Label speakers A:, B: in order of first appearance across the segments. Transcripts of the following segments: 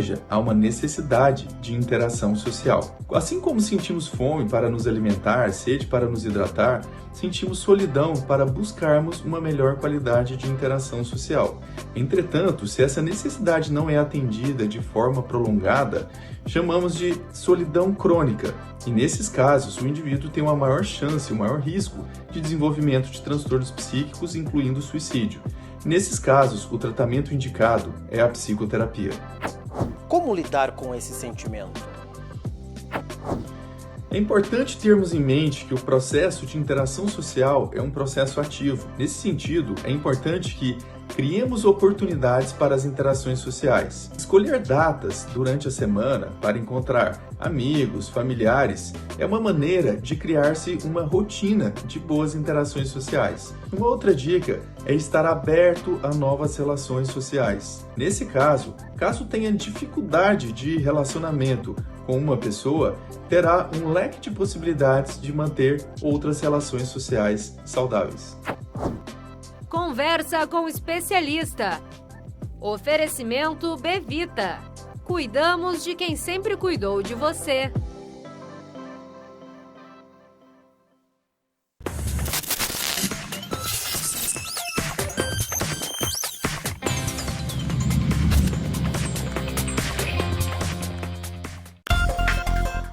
A: seja, há uma necessidade de interação social. Assim como sentimos fome para nos alimentar, sede para nos hidratar, sentimos solidão para buscarmos uma melhor qualidade de interação social. Entretanto, se essa necessidade não é atendida de forma prolongada, chamamos de solidão crônica, e nesses casos o indivíduo tem uma maior chance, um maior risco de desenvolvimento de transtornos psíquicos, incluindo suicídio. Nesses casos, o tratamento indicado é a psicoterapia.
B: Como lidar com esse sentimento?
A: É importante termos em mente que o processo de interação social é um processo ativo. Nesse sentido, é importante que criemos oportunidades para as interações sociais. Escolher datas durante a semana para encontrar amigos, familiares, é uma maneira de criar-se uma rotina de boas interações sociais. Uma outra dica é estar aberto a novas relações sociais. Nesse caso tenha dificuldade de relacionamento com uma pessoa, terá um leque de possibilidades de manter outras relações sociais saudáveis.
C: Conversa com o especialista. Oferecimento Bevita. Cuidamos de quem sempre cuidou de você.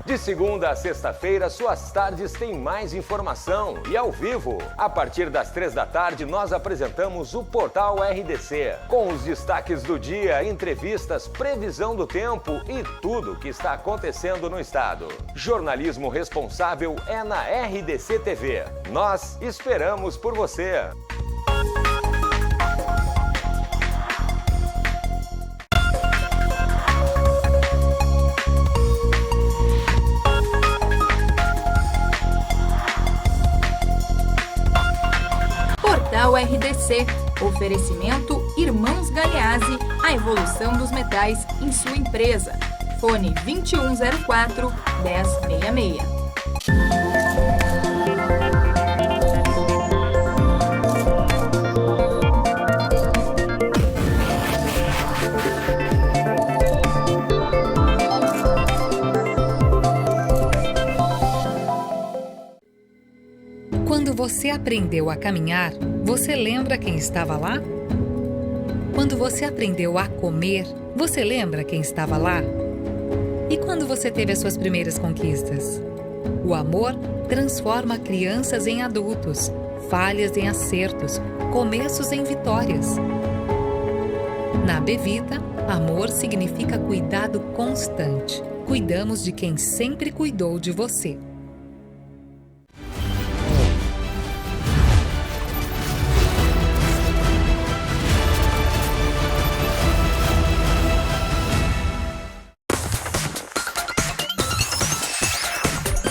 D: De segunda a sexta-feira, suas tardes têm mais informação e ao vivo. A partir das 3 da tarde, nós apresentamos o Portal RDC, com os destaques do dia, entrevistas, previsão do tempo e tudo o que está acontecendo no estado. Jornalismo responsável é na RDC TV. Nós esperamos por você.
E: Portal RDC. Oferecimento Irmãos Galeazzi, a evolução dos metais em sua empresa. Fone 2104-1066.
F: Quando você aprendeu a caminhar, você lembra quem estava lá? Quando você aprendeu a comer, você lembra quem estava lá? E quando você teve as suas primeiras conquistas? O amor transforma crianças em adultos, falhas em acertos, começos em vitórias. Na Bevita, amor significa cuidado constante. Cuidamos de quem sempre cuidou de você.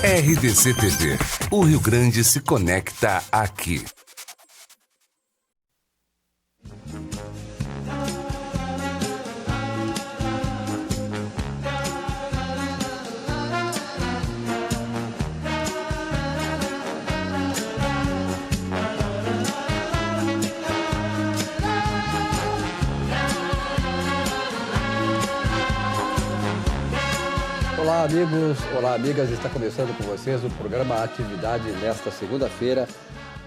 G: RDC TV. O Rio Grande se conecta aqui.
H: Olá, amigos, olá, amigas. Está começando com vocês o programa Atividade nesta segunda-feira,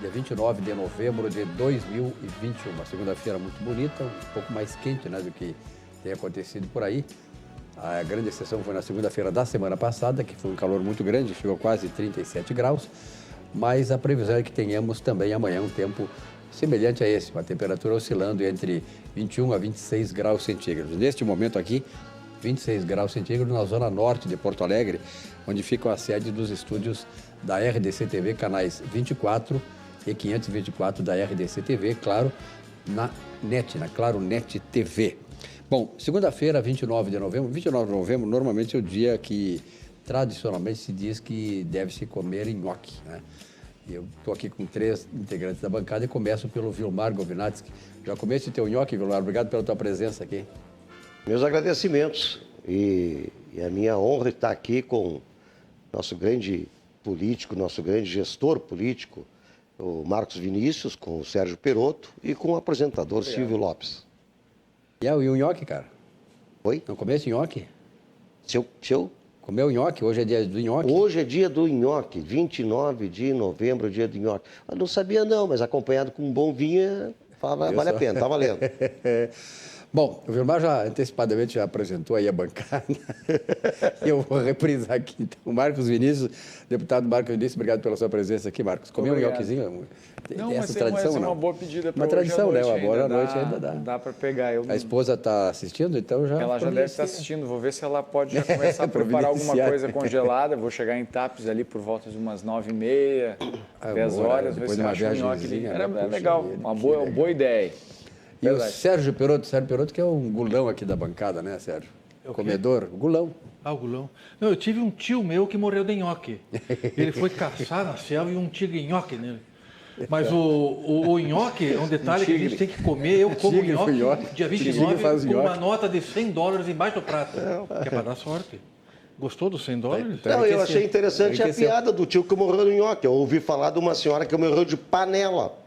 H: dia 29 de novembro de 2021. Uma segunda-feira muito bonita, um pouco mais quente, né, do que tem acontecido por aí. A grande exceção foi na segunda-feira da semana passada, que foi um calor muito grande, chegou a quase 37 graus. Mas a previsão é que tenhamos também amanhã um tempo semelhante a esse, uma temperatura oscilando entre 21 a 26 graus centígrados. Neste momento aqui, 26 graus centígrados na zona norte de Porto Alegre, onde fica a sede dos estúdios da RDC TV, canais 24 e 524 da RDC TV, claro, na NET, na Claro NET TV. Bom, segunda-feira, 29 de novembro. 29 de novembro normalmente é o dia que tradicionalmente se diz que deve-se comer nhoque, né? Eu estou aqui com 3 integrantes da bancada e começo pelo Vilmar Govinatsky. Já comeste teu nhoque, Vilmar? Obrigado pela tua presença aqui.
I: Meus agradecimentos e a minha honra estar aqui com nosso grande político, nosso grande gestor político, o Marcos Vinícius, com o Sérgio Perotto e com o apresentador Silvio Lopes.
H: E o nhoque, cara?
I: Oi?
H: Não comesse nhoque?
I: Se eu...
H: Comeu nhoque? Hoje é dia do nhoque?
I: Hoje é dia do nhoque, 29 de novembro, dia do nhoque. Eu não sabia não, mas acompanhado com um bom vinho, vale a pena, tá valendo.
H: Bom, o Vilmar já antecipadamente já apresentou aí a bancada. Eu vou reprisar aqui, então. Marcos Vinícius, deputado Marcos Vinícius, obrigado pela sua presença aqui, Marcos. Comeu um nhoquezinho?
J: Não,
H: essa tradição,
J: é
H: não?
J: Uma boa pedida para
H: uma tradição, né? Uma boa
J: noite
H: noite ainda dá.
J: Dá para pegar.
H: A esposa está assistindo, então já...
J: Ela já deve estar assistindo. Vou ver se ela pode já começar a preparar alguma coisa congelada. Vou chegar em Tapes ali por volta de umas 9h30, 10 horas.
H: Depois de uma viagemzinha.
J: É legal, uma boa ideia.
H: E o Sérgio Perotto, que é um gulão aqui da bancada, né, Sérgio? Comedor, gulão.
K: Ah, o gulão. Não, eu tive um tio meu que morreu de nhoque. Ele foi caçar na selva e um tigre nhoque nele. Mas o nhoque é um detalhe que a gente tem que comer. Eu como nhoque dia 29 com uma nota de $100 embaixo do prato. Que é para dar sorte. Gostou dos $100?
I: Não, eu achei interessante a piada do tio que morreu no nhoque. Eu ouvi falar de uma senhora que morreu de panela.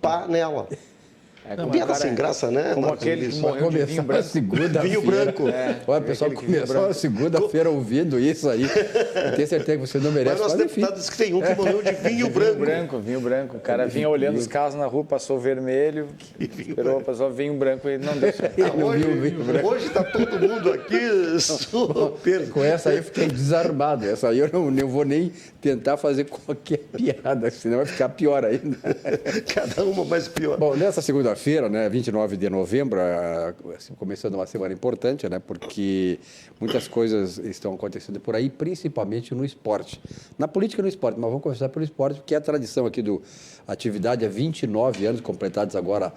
I: Panela. Piada sem graça, né?
J: Como aquele que morreu de vinho branco.
I: Vinho branco.
H: Olha, o pessoal começou a segunda-feira ouvindo isso aí. Eu tenho certeza que você não merece.
I: Mas nosso deputado disse que tem um que morreu de vinho branco.
J: Vinho branco. O cara vinha olhando os carros na rua, passou vermelho, esperou, passou vinho branco e não deu certo.
I: Hoje está todo mundo aqui super...
H: Com essa aí eu fiquei desarmado. Essa aí eu não vou nem tentar fazer qualquer piada, senão vai ficar pior ainda.
I: Cada uma mais pior.
H: Bom, nessa segunda-feira, né, 29 de novembro, começando uma semana importante, né, porque muitas coisas estão acontecendo por aí, principalmente no esporte. Na política e no esporte, mas vamos começar pelo esporte, porque é a tradição aqui do Atividade há 29 anos, completados agora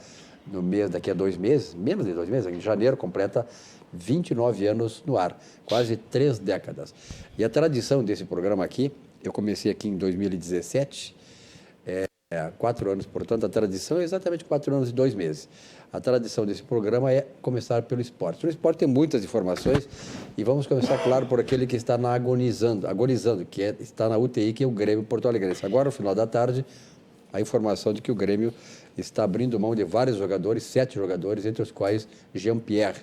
H: no mês, daqui a 2 meses, menos de 2 meses, em janeiro, completa 29 anos no ar, quase 3 décadas. E a tradição desse programa aqui, eu comecei aqui em 2017, 4 anos, portanto, a tradição é exatamente 4 anos e 2 meses. A tradição desse programa é começar pelo esporte. O esporte tem muitas informações e vamos começar, claro, por aquele que está agonizando, que está na UTI, que é o Grêmio Porto Alegrense. Agora, no final da tarde, a informação de que o Grêmio está abrindo mão de vários jogadores, 7 jogadores, entre os quais Jean-Pierre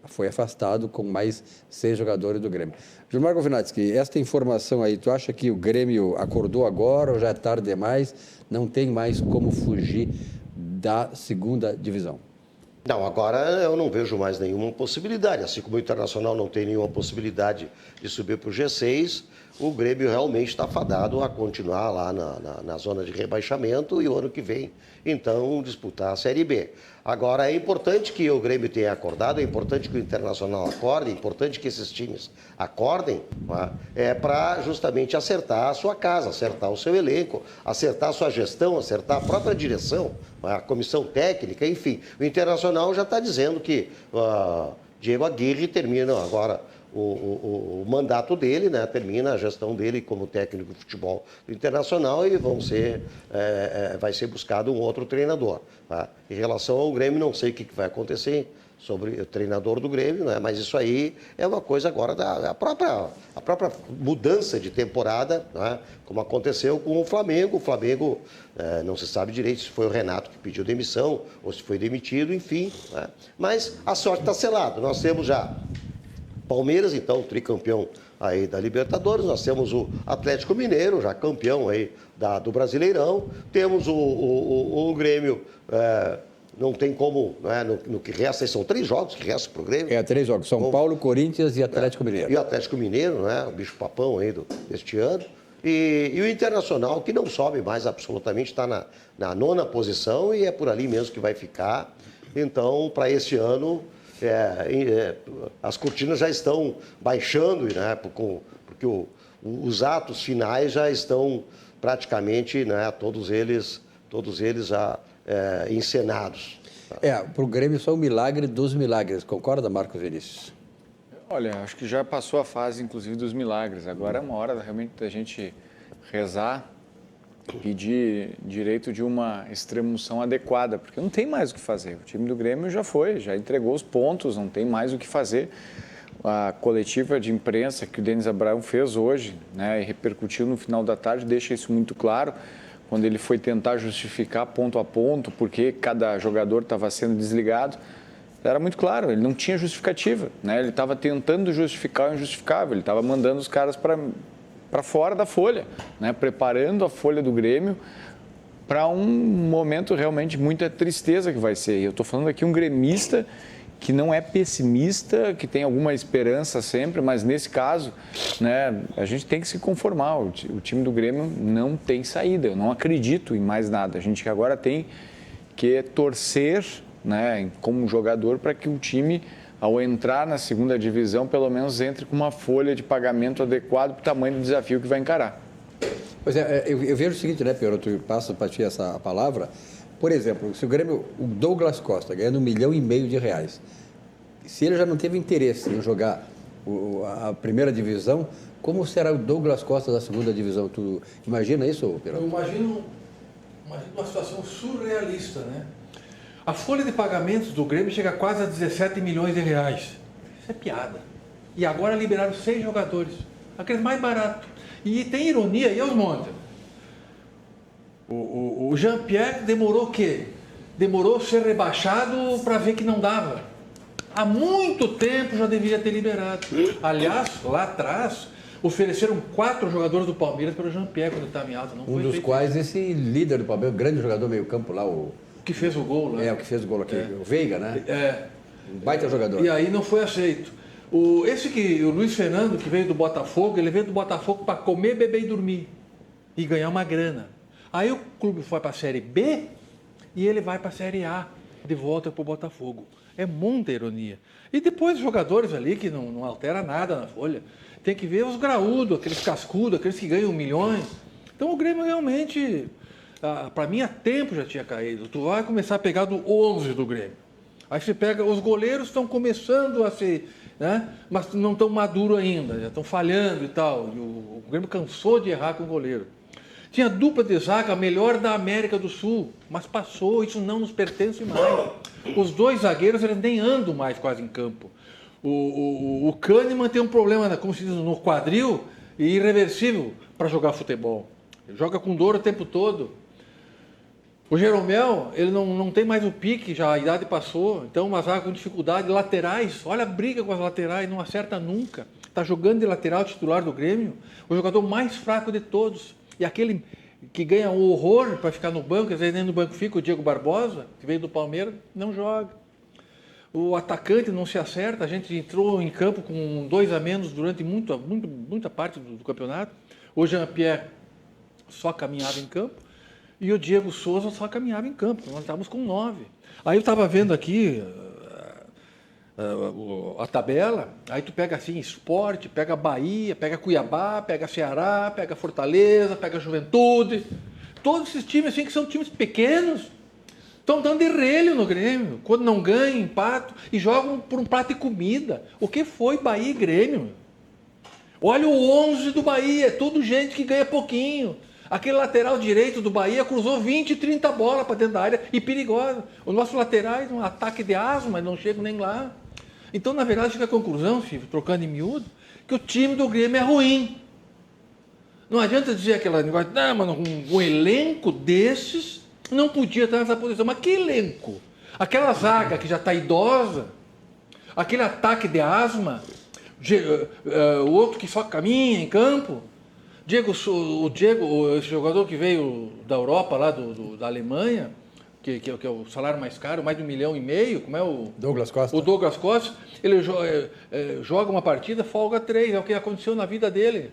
H: foi afastado com mais 6 jogadores do Grêmio. Gilmar Govinatsky, esta informação aí, tu acha que o Grêmio acordou agora ou já é tarde demais? Não tem mais como fugir da segunda divisão?
I: Não, agora eu não vejo mais nenhuma possibilidade. Assim como o Internacional não tem nenhuma possibilidade de subir para o G6, o Grêmio realmente está fadado a continuar lá na zona de rebaixamento e o ano que vem, então, disputar a Série B. Agora, é importante que o Grêmio tenha acordado, é importante que o Internacional acorde, é importante que esses times acordem, para justamente acertar a sua casa, acertar o seu elenco, acertar a sua gestão, acertar a própria direção, a comissão técnica, enfim. O Internacional já está dizendo que Diego Aguirre termina agora o mandato dele, né? Termina a gestão dele como técnico de futebol do Internacional e vai ser buscado um outro treinador. Tá? Em relação ao Grêmio, não sei o que vai acontecer sobre o treinador do Grêmio, né? Mas isso aí é uma coisa agora da própria mudança de temporada, né? Como aconteceu com o Flamengo. O Flamengo não se sabe direito se foi o Renato que pediu demissão ou se foi demitido, enfim. Né? Mas a sorte está selada. Nós temos já Palmeiras, então, tricampeão aí da Libertadores. Nós temos o Atlético Mineiro, já campeão aí do Brasileirão. Temos o Grêmio, não tem como, né, no que resta, são 3 jogos que restam para o Grêmio.
H: 3 jogos, São Paulo, Corinthians e Atlético Mineiro.
I: E o Atlético Mineiro, né, o bicho-papão aí deste ano. E o Internacional, que não sobe mais absolutamente, está na 9ª posição e é por ali mesmo que vai ficar. Então, para este ano... as cortinas já estão baixando, né, porque os atos finais já estão praticamente, né, todos eles já encenados.
H: Para o Grêmio só um milagre dos milagres, concorda, Marcos Vinícius?
J: Olha, acho que já passou a fase, inclusive, dos milagres. Agora é uma hora realmente da gente rezar, pedir direito de uma extremoção adequada, porque não tem mais o que fazer. O time do Grêmio já entregou os pontos, não tem mais o que fazer. A coletiva de imprensa que o Denis Abraão fez hoje, né, e repercutiu no final da tarde, deixa isso muito claro, quando ele foi tentar justificar ponto a ponto porque cada jogador estava sendo desligado. era muito claro, ele não tinha justificativa, né? Ele estava tentando justificar o injustificável, ele estava mandando os caras para fora da folha, né? Preparando a folha do Grêmio para um momento realmente muita tristeza que vai ser. E eu estou falando aqui um gremista que não é pessimista, que tem alguma esperança sempre, mas nesse caso, né, a gente tem que se conformar. O time do Grêmio não tem saída, eu não acredito em mais nada. A gente agora tem que torcer, né, como jogador, para que o time, ao entrar na segunda divisão, pelo menos entre com uma folha de pagamento adequado para o tamanho do desafio que vai encarar.
H: Pois é, eu vejo o seguinte, né, Pedro, tu passa para ti essa palavra. Por exemplo, se o Grêmio, o Douglas Costa, ganhando R$1,5 milhão, se ele já não teve interesse em jogar a primeira divisão, como será o Douglas Costa da segunda divisão? Tu imagina isso, Pedro?
K: Eu imagino uma situação surrealista, né? A folha de pagamentos do Grêmio chega quase a R$17 milhões. Isso é piada. E agora liberaram 6 jogadores, aqueles mais baratos. E tem ironia, e aos montes. O Jean-Pierre demorou o quê? Demorou ser rebaixado para ver que não dava. Há muito tempo já deveria ter liberado. Aliás, lá atrás, ofereceram 4 jogadores do Palmeiras para o Jean-Pierre quando estava em alta. Não
H: um dos quais esse líder do Palmeiras, o grande jogador meio campo lá, o
K: que fez o gol lá.
H: O que fez o gol aqui, o Veiga, né? Um baita jogador.
K: E aí não foi aceito. O Luiz Fernando, que veio do Botafogo, ele veio do Botafogo para comer, beber e dormir. E ganhar uma grana. Aí o clube foi para a Série B e ele vai para a Série A, de volta para o Botafogo. É muita ironia. E depois os jogadores ali, que não altera nada na folha, tem que ver os graúdos, aqueles cascudos, aqueles que ganham milhões. Então o Grêmio realmente, para mim, há tempo já tinha caído. Tu vai começar a pegar do 11 do Grêmio. Aí você pega, os goleiros estão começando a ser, né? Mas não estão maduros ainda, já estão falhando e tal. E o Grêmio cansou de errar com o goleiro. Tinha dupla de zaga, a melhor da América do Sul, mas passou, isso não nos pertence mais. Os 2 zagueiros, eles nem andam mais quase em campo. O Kahneman tem um problema, como se diz, no quadril, e irreversível para jogar futebol. Ele joga com dor o tempo todo. O Jeromel, ele não tem mais o pique, já a idade passou, então uma zaga com dificuldade. Laterais, olha a briga com as laterais, não acerta nunca. Está jogando de lateral titular do Grêmio, o jogador mais fraco de todos. E aquele que ganha um horror para ficar no banco, às vezes nem no banco fica, o Diego Barbosa, que veio do Palmeiras, não joga. O atacante não se acerta, a gente entrou em campo com 2 a menos durante muita parte do campeonato. O Jean-Pierre só caminhava em campo e o Diego Souza só caminhava em campo, nós estávamos com 9. Aí eu estava vendo aqui a tabela, aí tu pega assim, Sport, pega Bahia, pega Cuiabá, pega Ceará, pega Fortaleza, pega Juventude, todos esses times assim que são times pequenos, estão dando de relho no Grêmio, quando não ganham, empatam e jogam por um prato de comida. O que foi Bahia e Grêmio? Olha o 11 do Bahia, é tudo gente que ganha pouquinho. Aquele lateral direito do Bahia cruzou 20, 30 bolas para dentro da área e perigosa. Os nossos laterais, um ataque de asma, não chegam nem lá. Então, na verdade, chega a conclusão, filho, trocando em miúdo, que o time do Grêmio é ruim. Não adianta dizer aquele negócio, não, mano, um elenco desses não podia estar nessa posição. Mas que elenco? Aquela zaga que já está idosa, aquele ataque de asma, o outro que só caminha em campo. O Diego, esse jogador que veio da Europa, lá da Alemanha, que é o salário mais caro, mais de R$1,5 milhão, como é o...
H: Douglas Costa.
K: O Douglas Costa, ele joga uma partida, folga 3, é o que aconteceu na vida dele.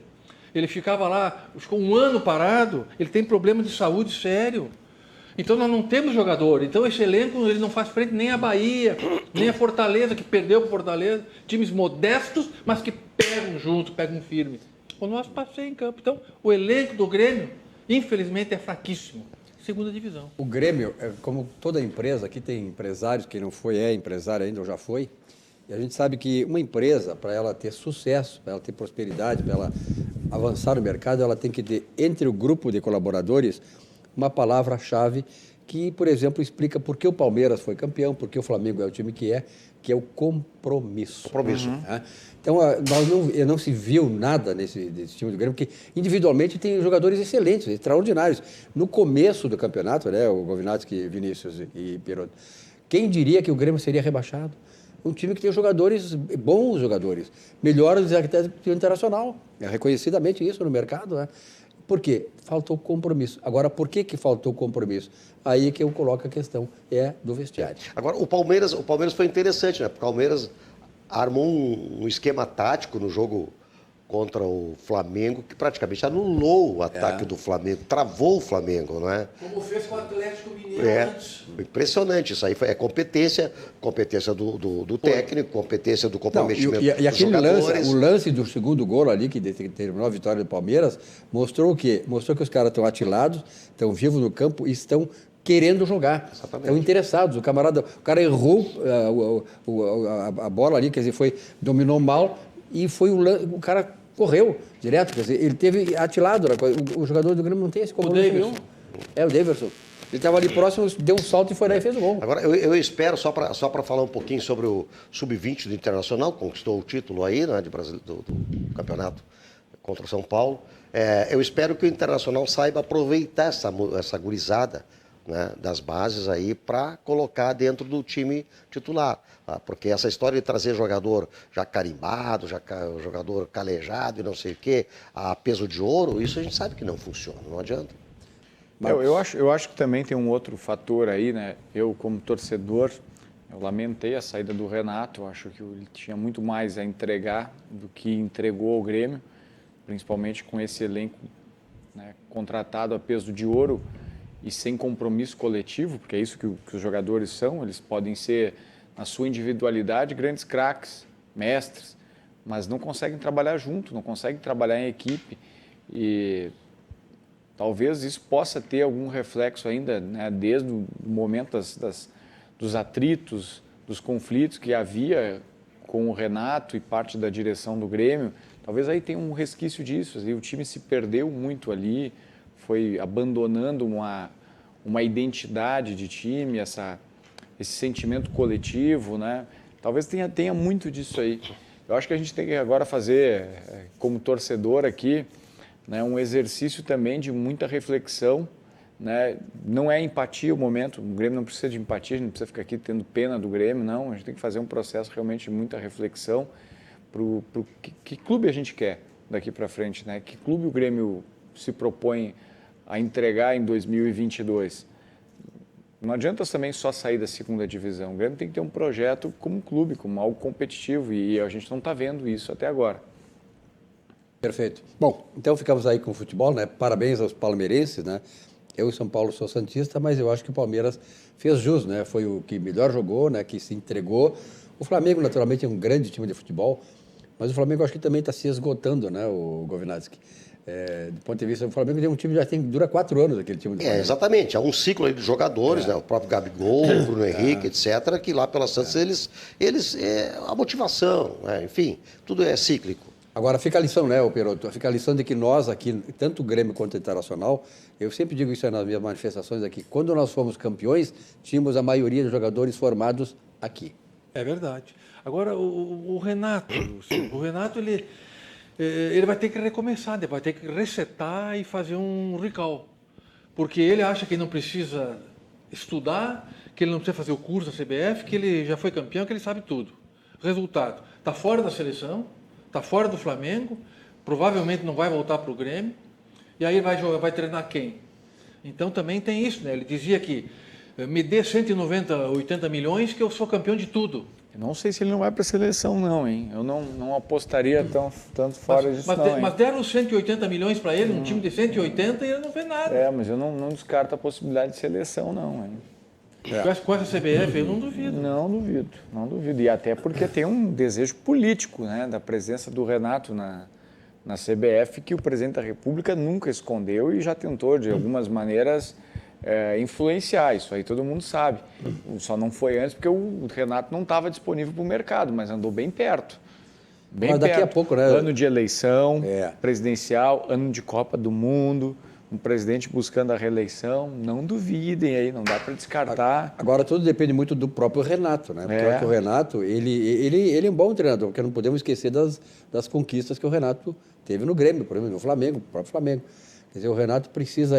K: Ele ficava lá, ficou 1 ano parado, ele tem problema de saúde sério. Então nós não temos jogador, então esse elenco ele não faz frente nem a Bahia, nem a Fortaleza, que perdeu para o Fortaleza, times modestos, mas que pegam junto, pegam firme. O nosso passeio em campo. Então, o elenco do Grêmio, infelizmente, é fraquíssimo. Segunda divisão.
H: O Grêmio, como toda empresa, aqui tem empresários, quem não foi é empresário ainda ou já foi, e a gente sabe que uma empresa, para ela ter sucesso, para ela ter prosperidade, para ela avançar no mercado, ela tem que ter, entre o grupo de colaboradores, uma palavra-chave que, por exemplo, explica por que o Palmeiras foi campeão, por que o Flamengo é o time que é o compromisso.
I: Compromisso.
H: Né? Então, não se viu nada nesse time do Grêmio, porque individualmente tem jogadores excelentes, extraordinários. No começo do campeonato, né, o Govinatski, Vinícius e Pierotti, Quem diria que o Grêmio seria rebaixado? Um time que tem jogadores, bons jogadores, melhores até que o Internacional. É reconhecidamente isso no mercado, né? Por quê? Faltou compromisso. Agora, por que faltou compromisso? Aí que eu coloco a questão, do vestiário.
I: Agora, o Palmeiras foi interessante, né? Porque o Palmeiras armou um esquema tático no jogo contra o Flamengo, que praticamente anulou o ataque do Flamengo, travou o Flamengo, não é?
K: Como fez com o Atlético Mineiro antes.
I: Impressionante, isso aí é competência do técnico, competência do comprometimento
H: e aquele
I: dos jogadores.
H: O lance do segundo gol ali, que terminou a vitória do Palmeiras, mostrou o quê? Mostrou que os caras estão atilados, estão vivos no campo e estão querendo jogar. Exatamente. Estão interessados. O cara errou a bola ali, quer dizer, dominou mal e o cara correu direto, quer dizer, ele teve atilado. O jogador do Grêmio não tem esse compromisso nenhum. O Daverson. Ele estava ali próximo, deu um salto e foi lá e fez o gol.
I: Agora, eu espero, só para falar um pouquinho sobre o Sub-20 do Internacional, conquistou o título aí, né, do campeonato contra o São Paulo. Eu espero que o Internacional saiba aproveitar essa gurizada, né, das bases aí para colocar dentro do time titular. Porque essa história de trazer jogador já carimbado, jogador calejado e não sei o quê, a peso de ouro, isso a gente sabe que não funciona, não adianta.
J: Eu acho que também tem um outro fator aí, né? Eu, como torcedor, eu lamentei a saída do Renato. Eu acho que ele tinha muito mais a entregar do que entregou ao Grêmio, principalmente com esse elenco, né, contratado a peso de ouro e sem compromisso coletivo, porque é isso que os jogadores são. Eles podem ser, na sua individualidade, grandes craques, mestres, mas não conseguem trabalhar junto, não conseguem trabalhar em equipe. E talvez isso possa ter algum reflexo ainda, né, desde o momento dos atritos, dos conflitos que havia com o Renato e parte da direção do Grêmio. Talvez aí tenha um resquício disso. O time se perdeu muito ali, foi abandonando uma identidade de time, esse sentimento coletivo, né? Talvez tenha muito disso aí. Eu acho que a gente tem que agora fazer, como torcedor aqui, né, um exercício também de muita reflexão, né? Não é empatia o momento, o Grêmio não precisa de empatia, a gente não precisa ficar aqui tendo pena do Grêmio, não. A gente tem que fazer um processo realmente de muita reflexão pro que clube a gente quer daqui para frente, né? Que clube o Grêmio se propõe a entregar em 2022. Não adianta também só sair da segunda divisão. O Grêmio tem que ter um projeto como clube, como algo competitivo, e a gente não está vendo isso até agora.
H: Perfeito. Bom, então ficamos aí com o futebol, né? Parabéns aos palmeirenses, né? Eu em São Paulo sou santista, mas eu acho que o Palmeiras fez jus, né? Foi o que melhor jogou, né? Que se entregou. O Flamengo, naturalmente, é um grande time de futebol, mas o Flamengo acho que também está se esgotando, né? O Govinatsky. Do ponto de vista do Flamengo, tem um time que dura 4 anos, aquele time do Flamengo.
I: Exatamente. Há um ciclo aí de jogadores, né? O próprio Gabigol, o Bruno Henrique, etc., que lá pela Santos eles a motivação, né? Enfim, tudo é cíclico.
H: Agora, fica a lição, né, Peroto? Fica a lição de que nós aqui, tanto o Grêmio quanto o Internacional, eu sempre digo isso nas minhas manifestações aqui, quando nós fomos campeões, tínhamos a maioria dos jogadores formados aqui.
K: É verdade. Agora, o Renato, ele vai ter que recomeçar, ele vai ter que resetar e fazer um recall. Porque ele acha que não precisa estudar, que ele não precisa fazer o curso da CBF, que ele já foi campeão, que ele sabe tudo. Resultado, está fora da seleção, está fora do Flamengo, provavelmente não vai voltar para o Grêmio, e aí vai treinar quem? Então também tem isso, né? Ele dizia que me dê 190, 80 milhões que eu sou campeão de tudo.
J: Eu não sei se ele não vai para a seleção, não, hein? Eu não apostaria tanto fora disso, não.
K: Mas deram 180 milhões para ele, um time de 180, e ele não fez nada.
J: Mas eu não descarto a possibilidade de seleção, não, hein?
K: Com essa CBF, eu não duvido.
J: Não duvido. E até porque tem um desejo político, né, da presença do Renato na CBF, que o presidente da República nunca escondeu e já tentou, de algumas maneiras, influenciar. Isso aí todo mundo sabe. Só não foi antes porque o Renato não estava disponível para o mercado, mas andou bem perto.
H: Mas daqui a pouco, né?
J: Ano de eleição presidencial, ano de Copa do Mundo, um presidente buscando a reeleição, não duvidem aí, não dá para descartar.
H: Agora tudo depende muito do próprio Renato, né? Porque o Renato, ele é um bom treinador, porque não podemos esquecer das conquistas que o Renato teve no Grêmio, por exemplo, no Flamengo, no próprio Flamengo. Quer dizer, o Renato precisa,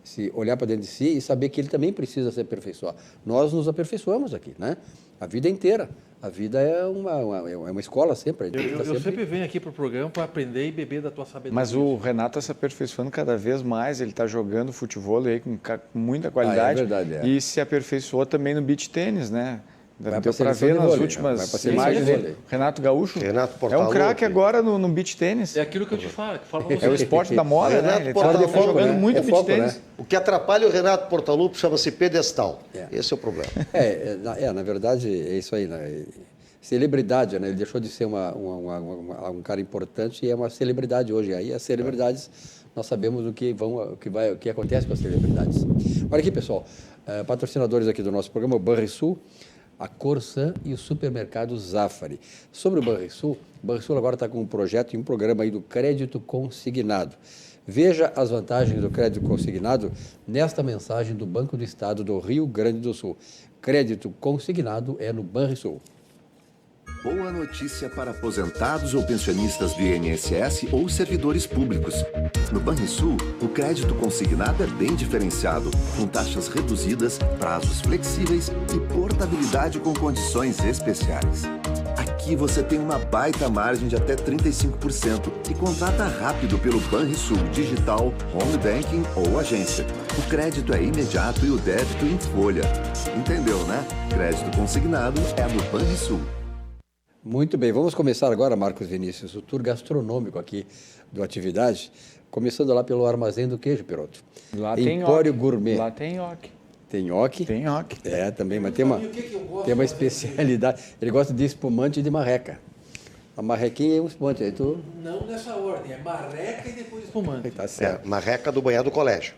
H: se olhar para dentro de si e saber que ele também precisa se aperfeiçoar. Nós nos aperfeiçoamos aqui, né? A vida inteira. A vida é uma escola sempre.
K: Eu sempre venho aqui para o programa para aprender e beber da tua sabedoria.
J: Mas o Renato está se aperfeiçoando cada vez mais, ele está jogando futebol aí com muita qualidade.
H: É verdade, é.
J: E se aperfeiçoou também no beach tênis, né? Deu para ver nas últimas imagens dele. Renato Gaúcho é um craque agora no beach tênis.
K: É aquilo que eu te falo.
J: É o esporte da moda, né? Ele está jogando muito beach tênis.
I: O que atrapalha o Renato Portaluppi chama-se pedestal. Esse é o problema.
H: Na verdade, é isso aí, né? Celebridade, né? Ele deixou de ser um cara importante e é uma celebridade hoje. Aí as celebridades, nós sabemos o que acontece com as celebridades. Olha aqui, pessoal, patrocinadores aqui do nosso programa, o Banrisul, a Corsan e o supermercado Zafari. Sobre o Banrisul agora está com um projeto e um programa aí do crédito consignado. Veja as vantagens do crédito consignado nesta mensagem do Banco do Estado do Rio Grande do Sul. Crédito consignado é no Banrisul.
L: Boa notícia para aposentados ou pensionistas do INSS ou servidores públicos. No Banrisul, o crédito consignado é bem diferenciado, com taxas reduzidas, prazos flexíveis e portabilidade com condições especiais. Aqui você tem uma baita margem de até 35% e contrata rápido pelo Banrisul Digital, Home Banking ou agência. O crédito é imediato e o débito em folha. Entendeu, né? Crédito consignado é no Banrisul.
H: Muito bem, vamos começar agora, Marcos Vinícius, o tour gastronômico aqui do Atividade, começando lá pelo Armazém do Queijo, Peroto.
J: Lá tem
H: Empório Gourmet.
J: Lá tem nhoque.
H: Tem nhoque?
J: Tem nhoque.
H: Também, mas tem uma especialidade. Ele gosta de espumante e de marreca. A marrequinha é um espumante. Aí
K: Não nessa ordem, é marreca e depois espumante.
H: Tá certo.
I: Marreca do banheiro do colégio.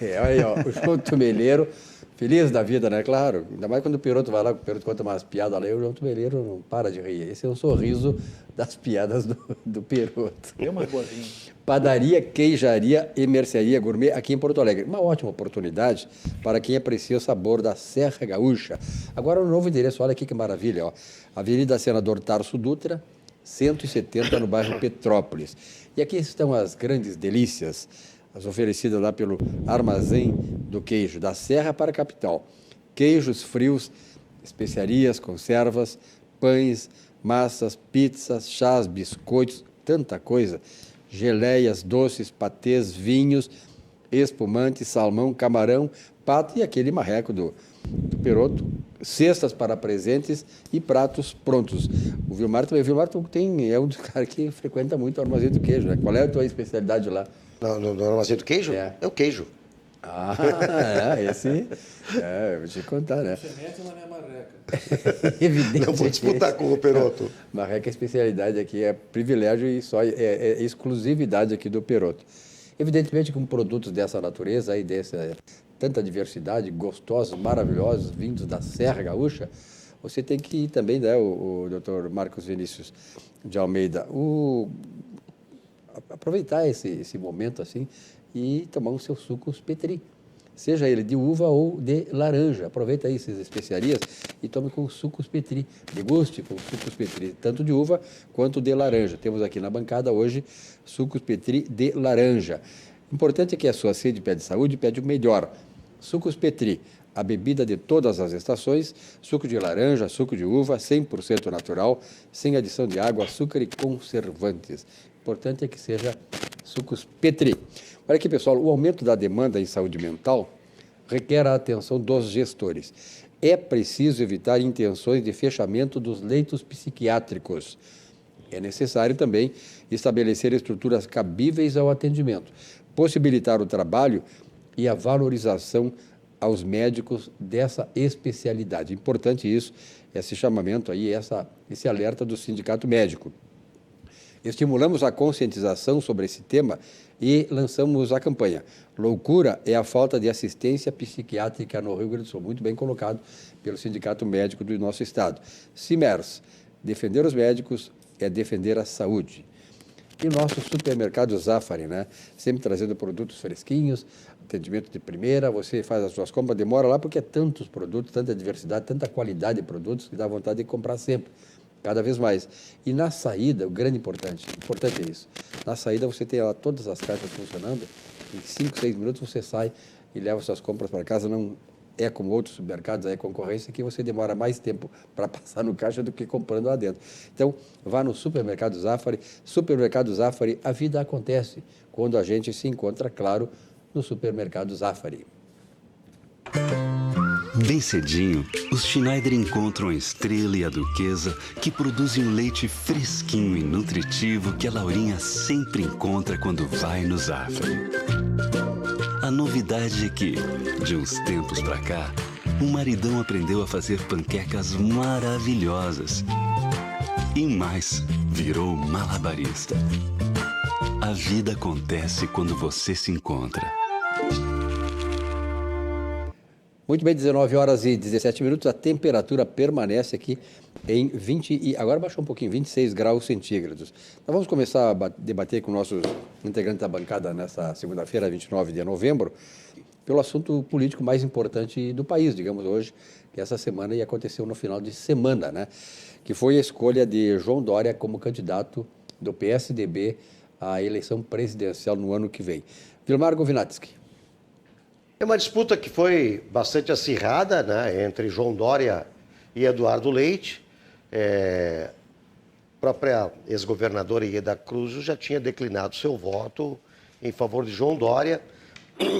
H: Olha aí, ó, o João Tumeleiro, feliz da vida, né? Claro, ainda mais quando o Peroto vai lá, o Peroto conta umas piadas lá, o João Tumeleiro não para de rir. Esse é o sorriso das piadas do Peroto.
K: É uma boazinha.
H: Padaria, queijaria e mercearia gourmet aqui em Porto Alegre. Uma ótima oportunidade para quem aprecia o sabor da Serra Gaúcha. Agora o novo endereço, olha aqui que maravilha, ó. Avenida Senador Tarso Dutra, 170, no bairro Petrópolis. E aqui estão as grandes delícias, as oferecidas lá pelo Armazém do Queijo, da Serra para a capital. Queijos frios, especiarias, conservas, pães, massas, pizzas, chás, biscoitos, tanta coisa. Geleias, doces, patês, vinhos, espumantes, salmão, camarão, pato e aquele marreco do Peroto. Cestas para presentes e pratos prontos. O Vilmar é um dos caras que frequenta muito o Armazém do Queijo, né? Qual é a tua especialidade lá?
I: No Armazém do Queijo? É o queijo.
H: Esse... vou te contar, né?
K: Você mete na minha marreca.
H: Evidente.
I: Não vou disputar com o Peroto.
H: Marreca é especialidade aqui, é privilégio e só é exclusividade aqui do Peroto. Evidentemente, com produtos dessa natureza, aí tanta diversidade, gostosos, maravilhosos, vindos da Serra Gaúcha, você tem que ir também, né, o Dr. Marcos Vinícius de Almeida, aproveitar esse momento assim e tomar os seus sucos Petri, seja ele de uva ou de laranja. Aproveita aí essas especiarias e tome com sucos Petri. Deguste com sucos Petri, tanto de uva quanto de laranja. Temos aqui na bancada hoje sucos Petri de laranja. Importante é que a sua sede pede saúde, pede o melhor. Sucos Petri, a bebida de todas as estações, suco de laranja, suco de uva, 100% natural, sem adição de água, açúcar e conservantes. Importante é que seja sucos Petri. Olha aqui, pessoal, o aumento da demanda em saúde mental requer a atenção dos gestores. É preciso evitar intenções de fechamento dos leitos psiquiátricos. É necessário também estabelecer estruturas cabíveis ao atendimento, possibilitar o trabalho e a valorização aos médicos dessa especialidade. Importante isso, esse chamamento aí, esse alerta do Sindicato Médico. Estimulamos a conscientização sobre esse tema e lançamos a campanha Loucura é a falta de assistência psiquiátrica no Rio Grande do Sul. Muito bem colocado pelo Sindicato Médico do nosso estado. CIMERS, defender os médicos é defender a saúde. E o nosso supermercado Zafari, né? Sempre trazendo produtos fresquinhos, atendimento de primeira, você faz as suas compras, demora lá porque é tantos produtos, tanta diversidade, tanta qualidade de produtos que dá vontade de comprar sempre. Cada vez mais. E na saída, o grande importante é isso. Na saída você tem lá todas as caixas funcionando Em 5, 6 minutos você sai e leva suas compras para casa. Não é como outros supermercados, é concorrência, que você demora mais tempo para passar no caixa do que comprando lá dentro. Então, vá no Supermercado Zafari. Supermercado Zafari, a vida acontece quando a gente se encontra, claro, no Supermercado Zafari.
M: Bem cedinho, os Schneider encontram a Estrela e a Duquesa, que produzem um leite fresquinho e nutritivo que a Laurinha sempre encontra quando vai no Zafari. A novidade é que, de uns tempos pra cá, o maridão aprendeu a fazer panquecas maravilhosas. E mais, virou malabarista. A vida acontece quando você se encontra.
H: Muito bem, 19 horas e 17 minutos, a temperatura permanece aqui em 26 graus centígrados. Nós vamos começar a debater com nossos integrantes da bancada nesta segunda-feira, 29 de novembro, pelo assunto político mais importante do país, digamos hoje, que essa semana e aconteceu no final de semana, né? Que foi a escolha de João Dória como candidato do PSDB à eleição presidencial no ano que vem. Vilmar Govinatsky.
I: É uma disputa que foi bastante acirrada, né, entre João Dória e Eduardo Leite. A própria ex-governadora Ieda Cruz já tinha declinado seu voto em favor de João Dória.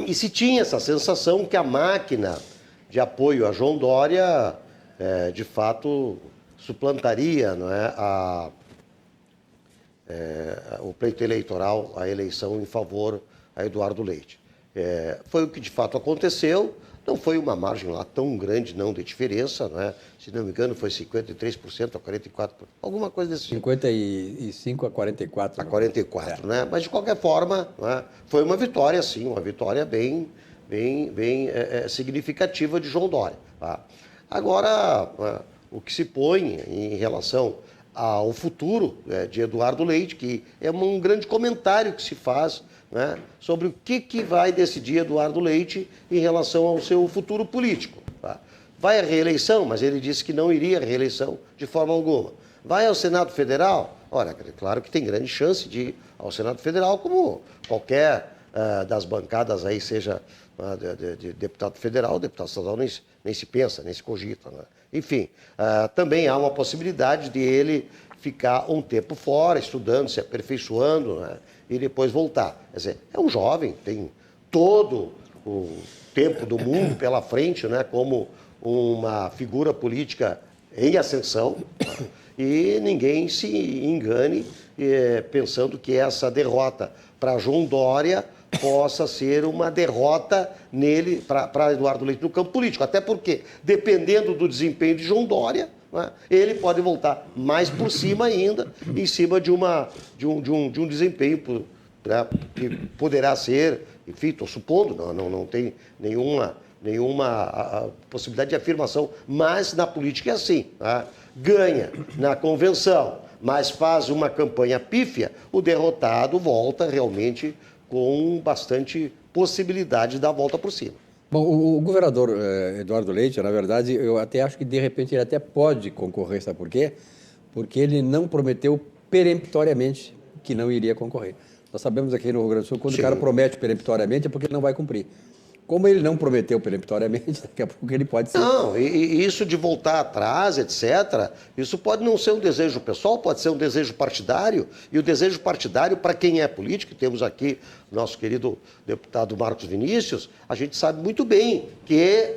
I: E se tinha essa sensação que a máquina de apoio a João Dória, de fato, suplantaria, não é, o pleito eleitoral, a eleição em favor a Eduardo Leite. Foi o que de fato aconteceu, não foi uma margem lá tão grande não de diferença, não é? Se não me engano foi 53% a 44%, alguma coisa desse
H: 55 a 44%.
I: A 44%, né? Mas de qualquer forma, não é? Foi uma vitória, sim, uma vitória bem significativa de João Dória. Tá? Agora, o que se põe em relação ao futuro de Eduardo Leite, que é um grande comentário que se faz, né, sobre o que vai decidir Eduardo Leite em relação ao seu futuro político. Tá? Vai à reeleição, mas ele disse que não iria à reeleição de forma alguma. Vai ao Senado Federal? Olha, claro que tem grande chance de ir ao Senado Federal, como qualquer das bancadas aí, seja de deputado federal, deputado estadual, nem se pensa, nem se cogita. Né? Enfim, também há uma possibilidade de ele ficar um tempo fora, estudando, se aperfeiçoando, né? E depois voltar. Quer dizer, é um jovem, tem todo o tempo do mundo pela frente, né? Como uma figura política em ascensão, e ninguém se engane pensando que essa derrota para João Dória possa ser uma derrota nele, para Eduardo Leite no campo político. Até porque, dependendo do desempenho de João Dória, né, ele pode voltar mais por cima ainda, em cima de um desempenho, né, que poderá ser, enfim, estou supondo, não tem nenhuma possibilidade de afirmação, mas na política é assim, né? Ganha na convenção, mas faz uma campanha pífia, o derrotado volta realmente com bastante possibilidade de dar a volta por cima.
H: Bom, o governador Eduardo Leite, na verdade, eu até acho que de repente ele até pode concorrer, sabe por quê? Porque ele não prometeu peremptoriamente que não iria concorrer. Nós sabemos aqui no Rio Grande do Sul, quando o cara promete peremptoriamente é porque ele não vai cumprir. Como ele não prometeu peremptoriamente, daqui a pouco ele pode ser...
I: Não, e isso de voltar atrás, etc., isso pode não ser um desejo pessoal, pode ser um desejo partidário, e o desejo partidário, para quem é político, temos aqui nosso querido deputado Marcos Vinícius, a gente sabe muito bem que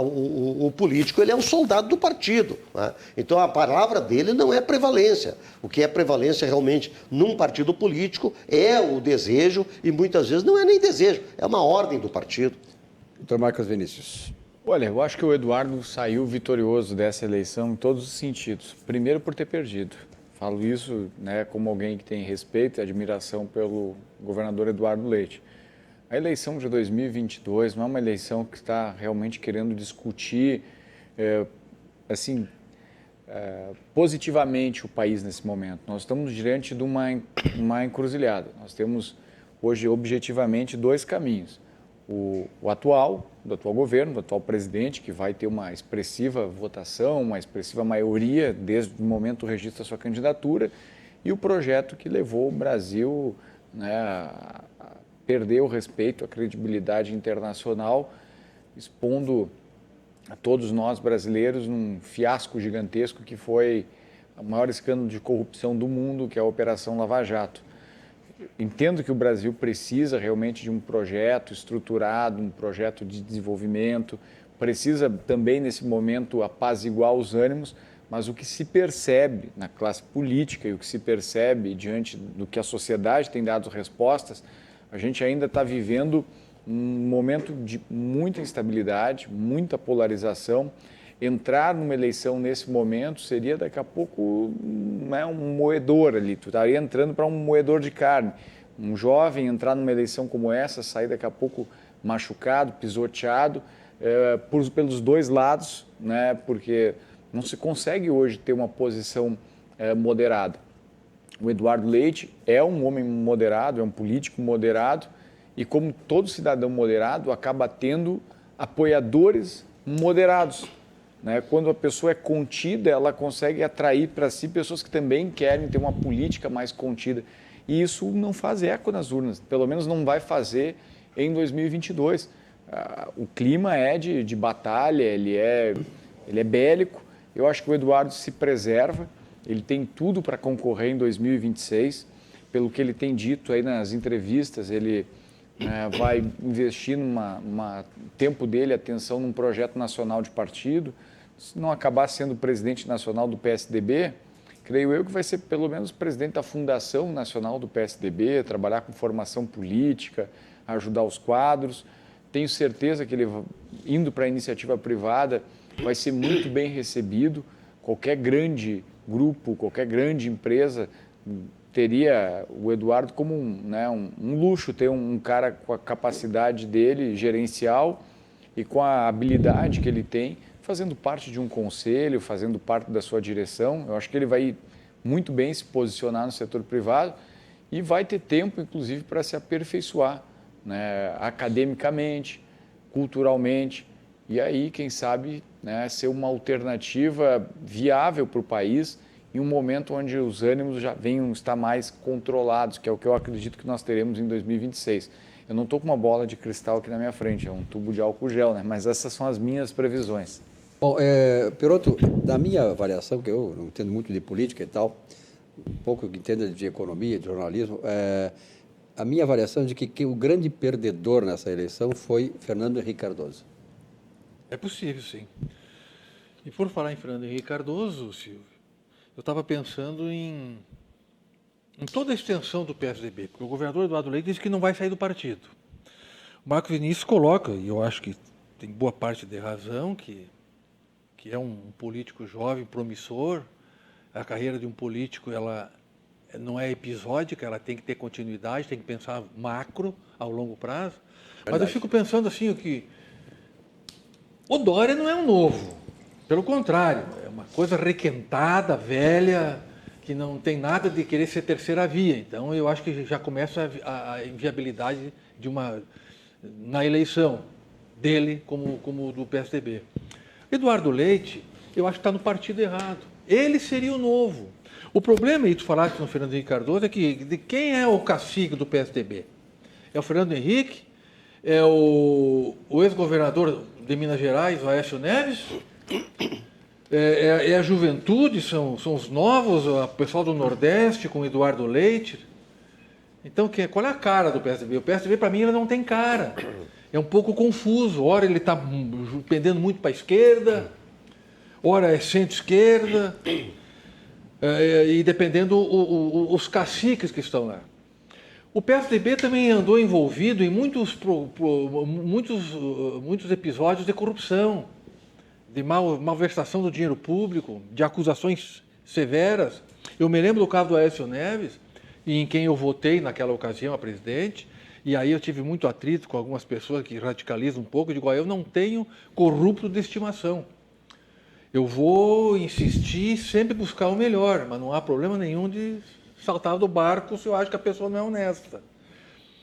I: o político ele é um soldado do partido, né? Então a palavra dele não é prevalência. O que é prevalência realmente num partido político é o desejo, e muitas vezes não é nem desejo, é uma ordem do partido.
H: Doutor Marcos Vinícius.
J: Olha, eu acho que o Eduardo saiu vitorioso dessa eleição em todos os sentidos. Primeiro, por ter perdido. Falo isso, né, como alguém que tem respeito e admiração pelo governador Eduardo Leite. A eleição de 2022 não é uma eleição que está realmente querendo discutir positivamente o país nesse momento. Nós estamos diante de uma encruzilhada. Nós temos hoje, objetivamente, dois caminhos. Do atual governo, do atual presidente, que vai ter uma expressiva votação, uma expressiva maioria desde o momento do registro da sua candidatura, e o projeto que levou o Brasil, né, perdeu o respeito, a credibilidade internacional, expondo a todos nós brasileiros num fiasco gigantesco que foi o maior escândalo de corrupção do mundo, que é a Operação Lava Jato. Entendo que o Brasil precisa realmente de um projeto estruturado, um projeto de desenvolvimento, precisa também, nesse momento, apaziguar os ânimos, mas o que se percebe na classe política e o que se percebe diante do que a sociedade tem dado respostas, a gente ainda está vivendo um momento de muita instabilidade, muita polarização. Entrar numa eleição nesse momento seria daqui a pouco um moedor ali, tu estaria entrando para um moedor de carne. Um jovem entrar numa eleição como essa, sair daqui a pouco machucado, pisoteado, pelos dois lados, né? Porque não se consegue hoje ter uma posição moderada. O Eduardo Leite é um homem moderado, é um político moderado, e como todo cidadão moderado, acaba tendo apoiadores moderados. Né? Quando a pessoa é contida, ela consegue atrair para si pessoas que também querem ter uma política mais contida. E isso não faz eco nas urnas, pelo menos não vai fazer em 2022. O clima é de batalha, ele é bélico. Eu acho que o Eduardo se preserva, ele tem tudo para concorrer em 2026. Pelo que ele tem dito aí nas entrevistas, ele vai investir tempo dele, atenção, num projeto nacional de partido. Se não acabar sendo presidente nacional do PSDB, creio eu que vai ser pelo menos presidente da Fundação Nacional do PSDB, trabalhar com formação política, ajudar os quadros. Tenho certeza que ele, indo para a iniciativa privada, vai ser muito bem recebido. Qualquer grande grupo, qualquer grande empresa teria o Eduardo como um luxo, ter um cara com a capacidade dele gerencial e com a habilidade que ele tem, fazendo parte de um conselho, fazendo parte da sua direção. Eu acho que ele vai muito bem se posicionar no setor privado e vai ter tempo, inclusive, para se aperfeiçoar, né, academicamente, culturalmente, e aí, quem sabe, né, ser uma alternativa viável para o país em um momento onde os ânimos já venham estar mais controlados, que é o que eu acredito que nós teremos em 2026. Eu não estou com uma bola de cristal aqui na minha frente, é um tubo de álcool gel, né? Mas essas são as minhas previsões.
H: Bom, Perotto, da minha avaliação, que eu não entendo muito de política e tal, um pouco que entendo de economia, de jornalismo, a minha avaliação é de que o grande perdedor nessa eleição foi Fernando Henrique Cardoso.
K: É possível, sim. E por falar em Fernando Henrique Cardoso, Silvio, eu estava pensando em toda a extensão do PSDB, porque o governador Eduardo Leite disse que não vai sair do partido. O Marco Vinícius coloca, e eu acho que tem boa parte de razão, que é um político jovem, promissor. A carreira de um político, ela não é episódica, ela tem que ter continuidade, tem que pensar macro, ao longo prazo. Verdade. Mas eu fico pensando assim, que o Dória não é um novo, pelo contrário, é uma coisa requentada, velha, que não tem nada de querer ser terceira via. Então, eu acho que já começa a inviabilidade na eleição dele como do PSDB. Eduardo Leite, eu acho que está no partido errado. Ele seria o novo. O problema, e tu falaste no Fernando Henrique Cardoso, é que de quem é o cacique do PSDB? É o Fernando Henrique? É o ex-governador de Minas Gerais, o Aécio Neves? É a juventude, são os novos, o pessoal do Nordeste com o Eduardo Leite? Então, qual é a cara do PSDB? O PSDB, para mim, ele não tem cara. É um pouco confuso. Ora ele está pendendo muito para a esquerda, ora é centro-esquerda, e dependendo os caciques que estão lá. O PSDB também andou envolvido em muitos episódios de corrupção, de malversação do dinheiro público, de acusações severas. Eu me lembro do caso do Aécio Neves, em quem eu votei naquela ocasião a presidente, e aí eu tive muito atrito com algumas pessoas que radicalizam um pouco. Eu digo, eu não tenho corrupto de estimação. Eu vou insistir, sempre buscar o melhor, mas não há problema nenhum de saltar do barco se eu acho que a pessoa não é honesta.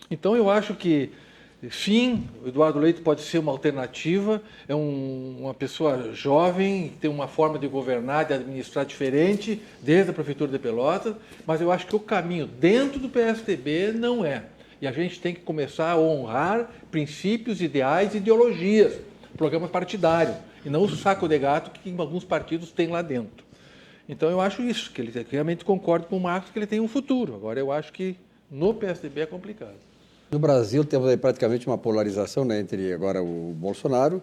K: Então eu acho que, sim, o Eduardo Leite pode ser uma alternativa, é uma pessoa jovem, tem uma forma de governar, de administrar diferente, desde a Prefeitura de Pelotas, mas eu acho que o caminho dentro do PSDB não é. E a gente tem que começar a honrar princípios, ideais e ideologias, programa partidário, e não o saco de gato que alguns partidos têm lá dentro. Então eu acho isso, que ele realmente concordo com o Marcos que ele tem um futuro. Agora eu acho que no PSDB é complicado.
H: No Brasil temos aí praticamente uma polarização, né, entre agora o Bolsonaro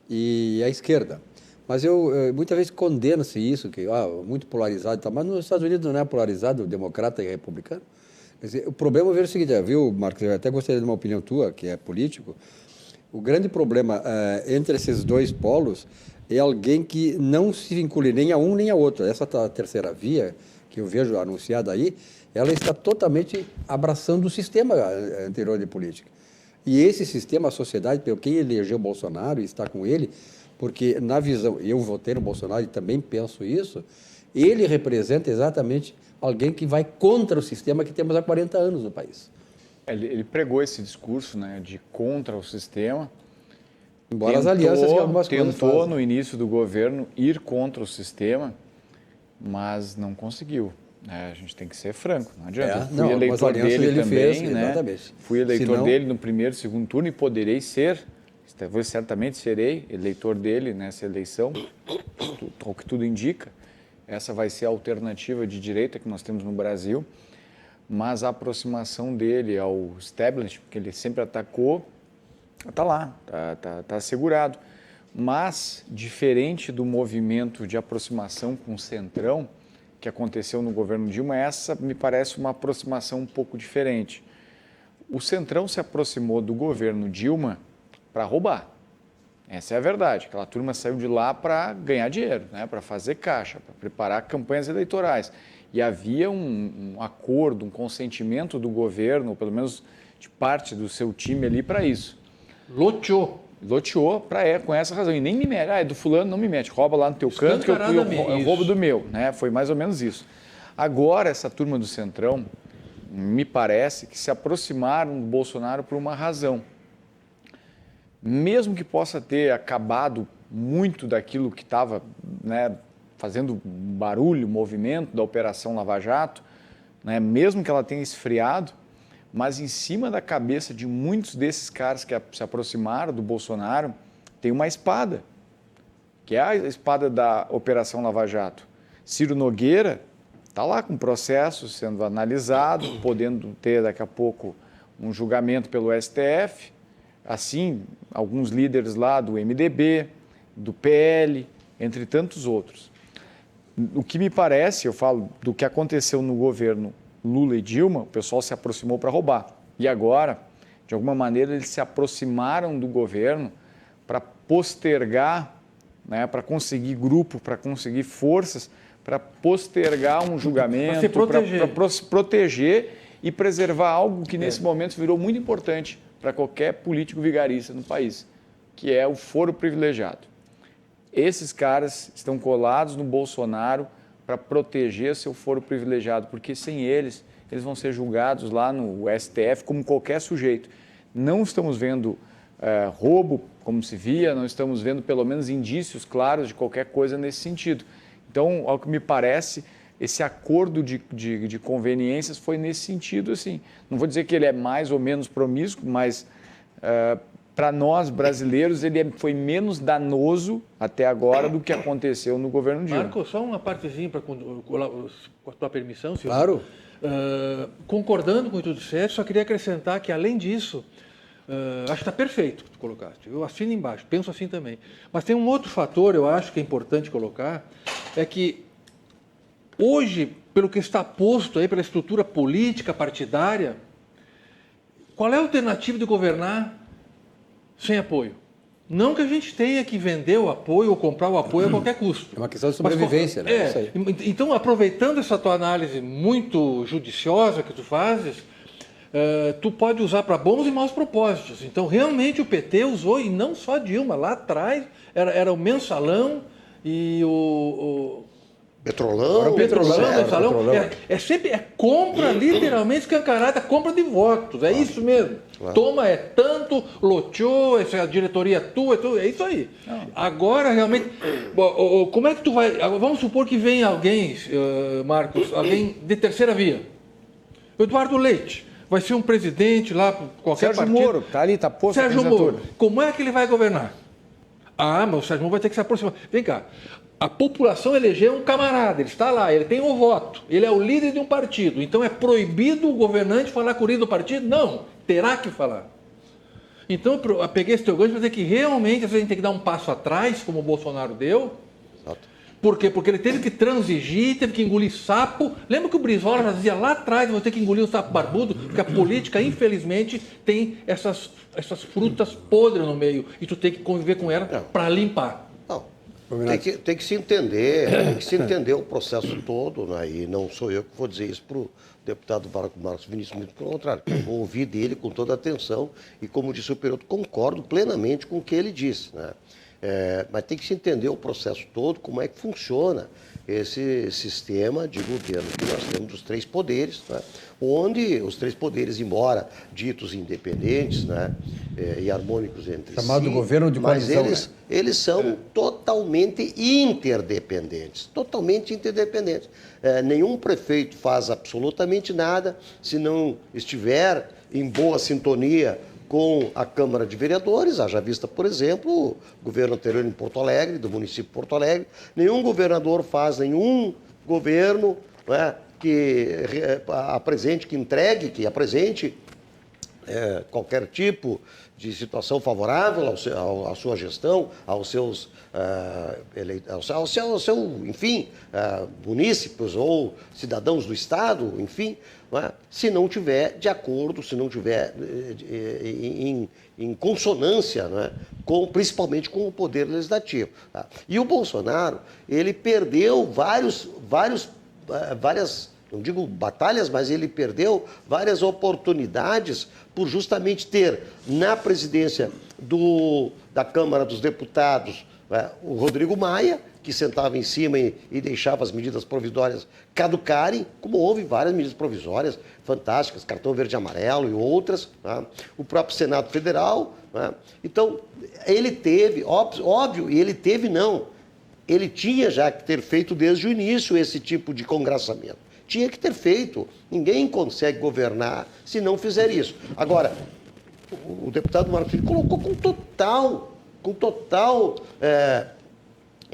H: e a esquerda. Mas eu muitas vezes condeno-se isso, que muito polarizado e tal, mas nos Estados Unidos não é polarizado, democrata e republicano. Quer dizer, o problema eu vejo o seguinte, viu, Marcos, eu até gostaria de uma opinião tua, que é político. O grande problema entre esses dois polos é alguém que não se vincule nem a um nem a outro. Essa terceira via, que eu vejo anunciada aí, ela está totalmente abraçando o sistema anterior de política. E esse sistema, a sociedade, pelo quem elegeu Bolsonaro e está com ele, porque na visão, eu votei no Bolsonaro e também penso isso, ele representa exatamente alguém que vai contra o sistema que temos há 40 anos no país.
J: Ele pregou esse discurso, né, de contra o sistema.
H: Embora as alianças que algumas coisas
J: tentou no início do governo ir contra o sistema, mas não conseguiu. A gente tem que ser franco, não adianta. Eu fui eleitor dele também, né? Fui eleitor dele no primeiro e segundo turno e poderei ser, certamente serei eleitor dele nessa eleição, o que tudo indica. Essa vai ser a alternativa de direita que nós temos no Brasil, mas a aproximação dele ao establishment, que ele sempre atacou, está lá, está assegurado. Mas, diferente do movimento de aproximação com o Centrão, que aconteceu no governo Dilma, essa me parece uma aproximação um pouco diferente. O Centrão se aproximou do governo Dilma para roubar. Essa é a verdade. Aquela turma saiu de lá para ganhar dinheiro, né? Para fazer caixa, para preparar campanhas eleitorais. E havia um acordo, um consentimento do governo, ou pelo menos de parte do seu time ali para isso. Loteou com essa razão. E nem me mete. É do fulano, não me mete. Rouba lá no teu canto que eu roubo do meu. Né? Foi mais ou menos isso. Agora, essa turma do Centrão, me parece que se aproximaram do Bolsonaro por uma razão. Mesmo que possa ter acabado muito daquilo que estava, né, fazendo barulho, movimento da Operação Lava Jato, né, mesmo que ela tenha esfriado, mas em cima da cabeça de muitos desses caras que se aproximaram do Bolsonaro, tem uma espada, que é a espada da Operação Lava Jato. Ciro Nogueira está lá com o processo sendo analisado, podendo ter daqui a pouco um julgamento pelo STF, assim, alguns líderes lá do MDB, do PL, entre tantos outros. O que me parece, eu falo do que aconteceu no governo Lula e Dilma, o pessoal se aproximou para roubar. E agora, de alguma maneira, eles se aproximaram do governo para postergar, né, para conseguir grupo, para conseguir forças, para postergar um julgamento, para se proteger e preservar algo que nesse momento virou muito importante para qualquer político vigarista no país, que é o foro privilegiado. Esses caras estão colados no Bolsonaro para proteger seu foro privilegiado, porque sem eles vão ser julgados lá no STF como qualquer sujeito. Não estamos vendo roubo, como se via, não estamos vendo pelo menos indícios claros de qualquer coisa nesse sentido. Então, ao que me parece, esse acordo de conveniências foi nesse sentido, assim. Não vou dizer que ele é mais ou menos promíscuo, mas para nós brasileiros ele foi menos danoso até agora do que aconteceu no governo Dilma.
K: Marco, só uma partezinha com a tua permissão, senhor.
H: Claro.
K: Concordando com o que tu disseste, só queria acrescentar que, além disso, acho que está perfeito o que tu colocaste. Eu assino embaixo, penso assim também. Mas tem um outro fator, eu acho que é importante colocar, é que hoje, pelo que está posto aí pela estrutura política partidária, qual é a alternativa de governar sem apoio? Não que a gente tenha que vender o apoio ou comprar o apoio a qualquer custo.
H: É uma questão de sobrevivência, né? Isso aí.
K: Então, aproveitando essa tua análise muito judiciosa que tu fazes, tu pode usar para bons e maus propósitos. Então, realmente o PT usou, e não só Dilma, lá atrás era o mensalão e o
I: Petrolão.
K: Mensalão. Sempre compra literalmente escancarada, compra de votos. É isso mesmo. Claro. Toma é tanto, loteou, essa é a diretoria tua, é isso aí. Não. Agora, realmente, como é que tu vai... Vamos supor que vem alguém, Marcos, alguém de terceira via. O Eduardo Leite. vai ser um presidente lá, qualquer
J: Sérgio
K: partido.
J: Moro, tá ali, tá posto
K: Sérgio
J: a candidatura.
K: Moro, como é que ele vai governar? Ah, mas o Sérgio Moro vai ter que se aproximar. Vem cá, a população elegeu um camarada, ele está lá, ele tem o voto, ele é o líder de um partido, então é proibido o governante falar com o líder do partido? Não, terá que falar. Então eu peguei esse teu gancho para dizer que realmente às vezes a gente tem que dar um passo atrás, como o Bolsonaro deu.
I: Exato.
K: Por quê? Porque ele teve que transigir, teve que engolir sapo. Lembra que o Brizola já dizia lá atrás, vou ter que engolir o sapo barbudo, porque a política, infelizmente, tem essas frutas podres no meio e tu tem que conviver com elas para limpar.
I: Não. Tem que se entender o processo todo, né? E não sou eu que vou dizer isso para o deputado Marcos Vinícius, muito pelo contrário. Eu ouvi dele com toda a atenção e, como disse o Perotto, concordo plenamente com o que ele disse, né? Mas tem que se entender o processo todo, como é que funciona esse sistema de governo que nós temos dos três poderes, né? Onde os três poderes, embora ditos independentes, né, e harmônicos entre
H: chamado
I: si,
H: governo de coalizão,
I: mas eles são totalmente interdependentes, nenhum prefeito faz absolutamente nada se não estiver em boa sintonia com a Câmara de Vereadores, haja vista, por exemplo, o governo anterior em Porto Alegre, do município de Porto Alegre. Nenhum governador faz nenhum governo, né, que apresente qualquer tipo de situação favorável à sua gestão, aos seus munícipes ou cidadãos do Estado, enfim, né, se não tiver de acordo, se não tiver em consonância, né, principalmente com o poder legislativo. Tá? E o Bolsonaro, ele perdeu várias, não digo batalhas, mas ele perdeu várias oportunidades por justamente ter na presidência da Câmara dos Deputados, né, o Rodrigo Maia, que sentava em cima e deixava as medidas provisórias caducarem, como houve várias medidas provisórias fantásticas, cartão verde e amarelo e outras, né? O próprio Senado Federal, né? Então, ele teve, óbvio, e ele teve não, ele tinha já que ter feito desde o início esse tipo de congraçamento. Tinha que ter feito. Ninguém consegue governar se não fizer isso. Agora, o deputado Marcos Filho colocou com total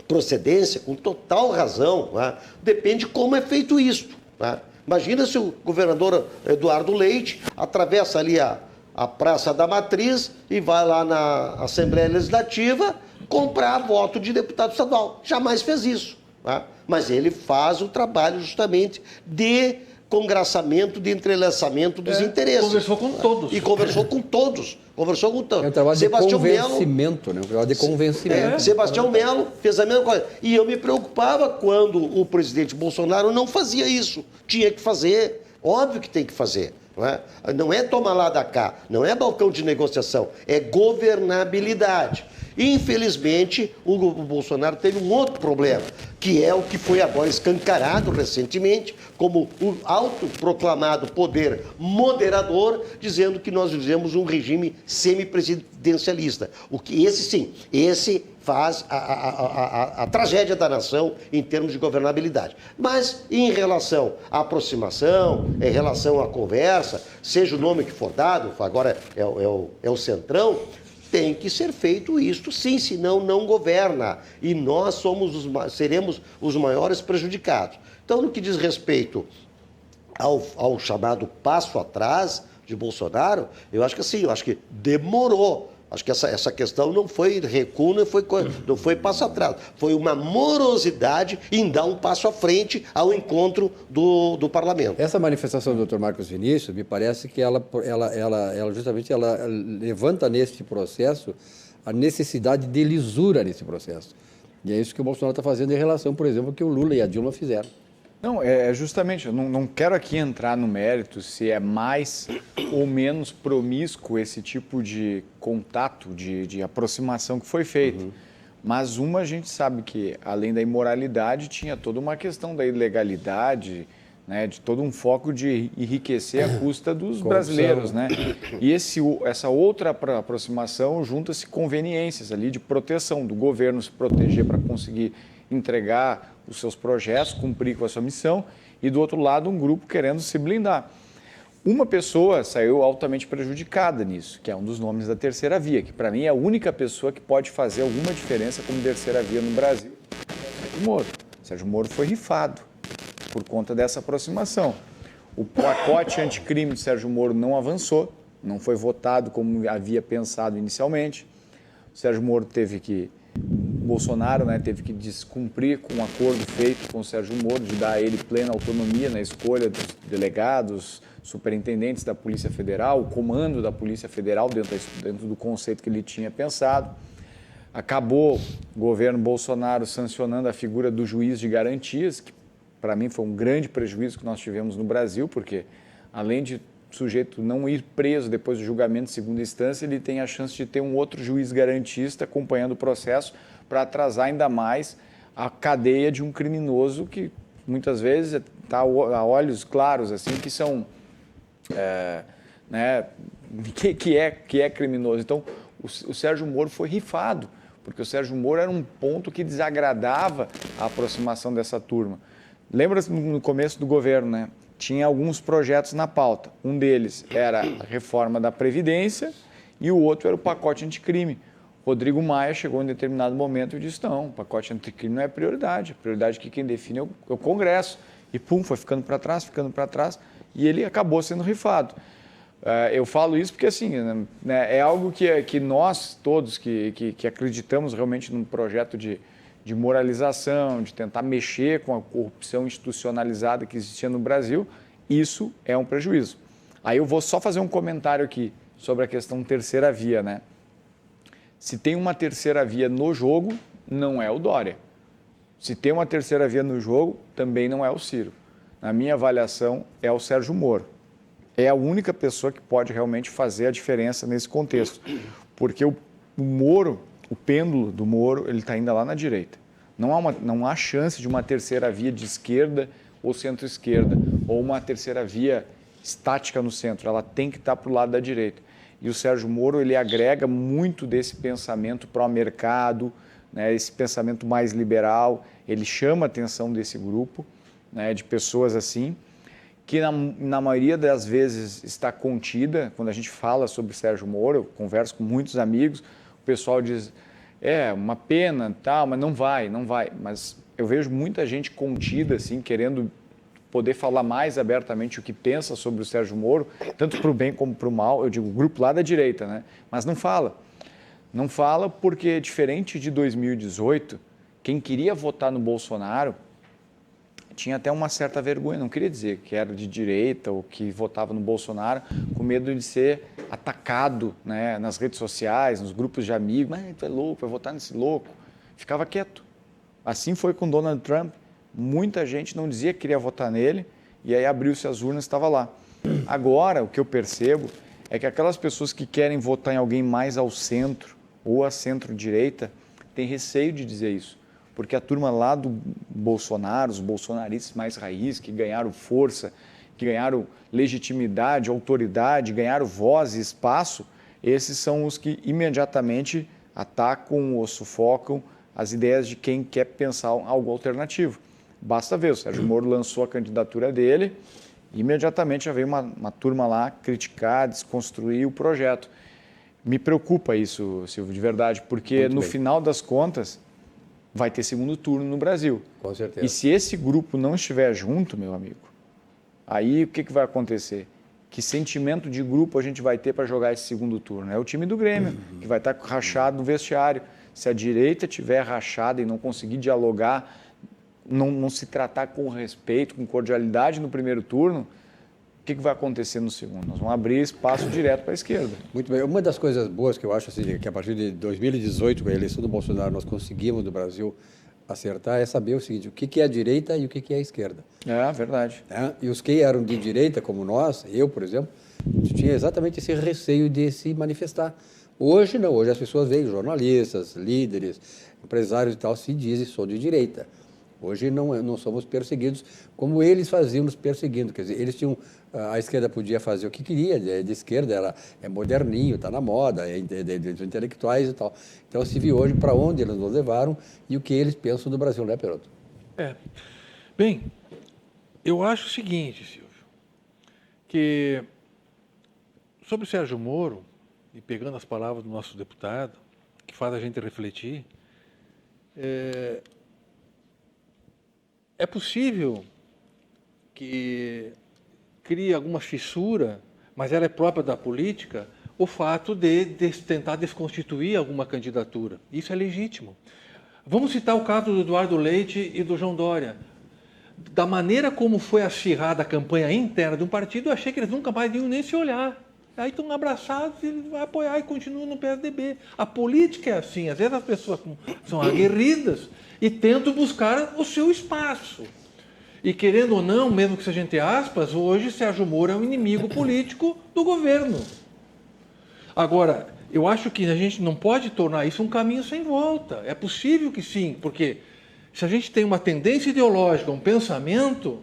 I: procedência, com total razão, né? Depende como é feito isso, né? Imagina se o governador Eduardo Leite atravessa ali a Praça da Matriz e vai lá na Assembleia Legislativa comprar voto de deputado estadual. Jamais fez isso, né? Mas ele faz o trabalho justamente de congraçamento, de entrelaçamento dos interesses.
K: Conversou com todos.
I: E conversou com todos.
H: É um trabalho de convencimento, né? Um trabalho de convencimento.
I: Sebastião Melo fez a mesma coisa. E eu me preocupava quando o presidente Bolsonaro não fazia isso. Tinha que fazer. Óbvio que tem que fazer. Não é tomar lá da cá, não é balcão de negociação, é governabilidade. Infelizmente, o Bolsonaro teve um outro problema, que é o que foi agora escancarado recentemente, como o autoproclamado poder moderador, dizendo que nós vivemos um regime semipresidencialista. O que esse faz a tragédia da nação em termos de governabilidade. Mas em relação à aproximação, em relação à conversa, seja o nome que for dado, agora é o Centrão, tem que ser feito isto sim, senão não governa. E nós seremos os maiores prejudicados. Então, no que diz respeito ao chamado passo atrás de Bolsonaro, eu acho que demorou. Acho que essa questão não foi recuo, não foi passo atrás. Foi uma morosidade em dar um passo à frente ao encontro do parlamento.
H: Essa manifestação do Dr. Marcos Vinícius, me parece que ela justamente levanta nesse processo a necessidade de lisura nesse processo. E é isso que o Bolsonaro está fazendo em relação, por exemplo, ao que o Lula e a Dilma fizeram.
J: Não, justamente, eu não quero aqui entrar no mérito se é mais ou menos promíscuo esse tipo de contato, de aproximação que foi feito. Uhum. Mas a gente sabe que, além da imoralidade, tinha toda uma questão da ilegalidade, né, de todo um foco de enriquecer à custa dos brasileiros, né? E essa outra aproximação junta-se conveniências ali de proteção, do governo se proteger para conseguir entregar os seus projetos, cumprir com a sua missão, e do outro lado um grupo querendo se blindar. uma pessoa saiu altamente prejudicada nisso, que é um dos nomes da terceira via, que para mim é a única pessoa que pode fazer alguma diferença como terceira via no Brasil. Sérgio Moro. Sérgio Moro foi rifado por conta dessa aproximação. O pacote anticrime de Sérgio Moro não avançou, não foi votado como havia pensado inicialmente. O Sérgio Moro Bolsonaro teve que descumprir com o acordo feito com o Sérgio Moro de dar a ele plena autonomia na escolha dos delegados, superintendentes da Polícia Federal, o comando da Polícia Federal dentro do conceito que ele tinha pensado. Acabou o governo Bolsonaro sancionando a figura do juiz de garantias, que para mim foi um grande prejuízo que nós tivemos no Brasil, porque além de o sujeito não ir preso depois do julgamento de segunda instância, ele tem a chance de ter um outro juiz garantista acompanhando o processo para atrasar ainda mais a cadeia de um criminoso que muitas vezes está a olhos claros, assim, que são... que é criminoso. Então, o Sérgio Moro foi rifado, porque o Sérgio Moro era um ponto que desagradava a aproximação dessa turma. Lembra-se no começo do governo, né? Tinha alguns projetos na pauta. Um deles era a reforma da Previdência e o outro era o pacote anticrime. Rodrigo Maia chegou em determinado momento e disse, não, o pacote anticrime não é prioridade. A prioridade que quem define é o Congresso. E foi ficando para trás, e ele acabou sendo rifado. Eu falo isso porque, assim, é algo que nós todos que acreditamos realmente num projeto de moralização, de tentar mexer com a corrupção institucionalizada que existia no Brasil, isso é um prejuízo. Aí eu vou só fazer um comentário aqui sobre a questão terceira via, né? Se tem uma terceira via no jogo, não é o Dória. Se tem uma terceira via no jogo, também não é o Ciro. Na minha avaliação, é o Sérgio Moro. É a única pessoa que pode realmente fazer a diferença nesse contexto. Porque o Moro, o pêndulo do Moro, ele está ainda lá na direita. Não há chance de uma terceira via de esquerda ou centro-esquerda, ou uma terceira via estática no centro. Ela tem que estar para o lado da direita. E o Sérgio Moro, ele agrega muito desse pensamento pró-mercado, né, esse pensamento mais liberal. Ele chama a atenção desse grupo, né, de pessoas assim, que na maioria das vezes está contida. Quando a gente fala sobre Sérgio Moro, eu converso com muitos amigos, o pessoal diz, uma pena, tal, mas não vai. Mas eu vejo muita gente contida, assim, querendo poder falar mais abertamente o que pensa sobre o Sérgio Moro, tanto para o bem como para o mal, eu digo, o grupo lá da direita, né? Mas não fala. Não fala porque, diferente de 2018, quem queria votar no Bolsonaro tinha até uma certa vergonha, não queria dizer que era de direita ou que votava no Bolsonaro, com medo de ser atacado, né, nas redes sociais, nos grupos de amigos, mas tu é louco, vai votar nesse louco. Ficava quieto. Assim foi com Donald Trump. Muita gente não dizia que queria votar nele, e aí abriu-se as urnas e estava lá. Agora, o que eu percebo é que aquelas pessoas que querem votar em alguém mais ao centro ou à centro-direita têm receio de dizer isso. Porque a turma lá do Bolsonaro, os bolsonaristas mais raiz, que ganharam força, que ganharam legitimidade, autoridade, ganharam voz e espaço, esses são os que imediatamente atacam ou sufocam as ideias de quem quer pensar algo alternativo. Basta ver, o Sérgio Moro lançou a candidatura dele e imediatamente já veio uma turma lá criticar, desconstruir o projeto. Me preocupa isso, Silvio, de verdade, porque no final das contas vai ter segundo turno no Brasil.
H: Com certeza.
J: E se esse grupo não estiver junto, meu amigo, aí o que vai acontecer? Que sentimento de grupo a gente vai ter para jogar esse segundo turno? É o time do Grêmio, que vai estar rachado no vestiário. Se a direita estiver rachada e não conseguir dialogar, não se tratar com respeito, com cordialidade no primeiro turno, o que vai acontecer no segundo? Nós vamos abrir espaço direto para a esquerda.
H: Muito bem. Uma das coisas boas que eu acho assim, que a partir de 2018, com a eleição do Bolsonaro, nós conseguimos no Brasil acertar é saber o seguinte, o que é a direita e o que é a esquerda.
J: É, verdade.
H: E os que eram de direita, como nós, eu, por exemplo, tinha exatamente esse receio de se manifestar. Hoje não, hoje as pessoas veem, jornalistas, líderes, empresários e tal, se dizem, sou de direita. Hoje não somos perseguidos como eles faziam nos perseguindo. Quer dizer, eles tinham, a esquerda podia fazer o que queria, de esquerda é moderninho, está na moda, é de intelectuais e tal. Então se viu hoje para onde eles nos levaram e o que eles pensam do Brasil, né, Perotto?
K: Bem, eu acho o seguinte, Silvio, que Sobre o Sérgio Moro, e pegando as palavras do nosso deputado, que faz a gente refletir, é possível que crie alguma fissura, mas ela é própria da política, o fato de tentar desconstituir alguma candidatura. Isso é legítimo. Vamos citar o caso do Eduardo Leite e do João Dória. Da maneira como foi acirrada a campanha interna de um partido, eu achei que eles nunca mais iam nem se olhar. Aí estão abraçados e vai apoiar e continuam no PSDB. A política é assim, às vezes as pessoas são aguerridas e tentam buscar o seu espaço. E querendo ou não, mesmo que seja entre aspas, hoje Sérgio Moro é um inimigo político do governo. Agora, eu acho que a gente não pode tornar isso um caminho sem volta. É possível que sim, porque se a gente tem uma tendência ideológica, um pensamento,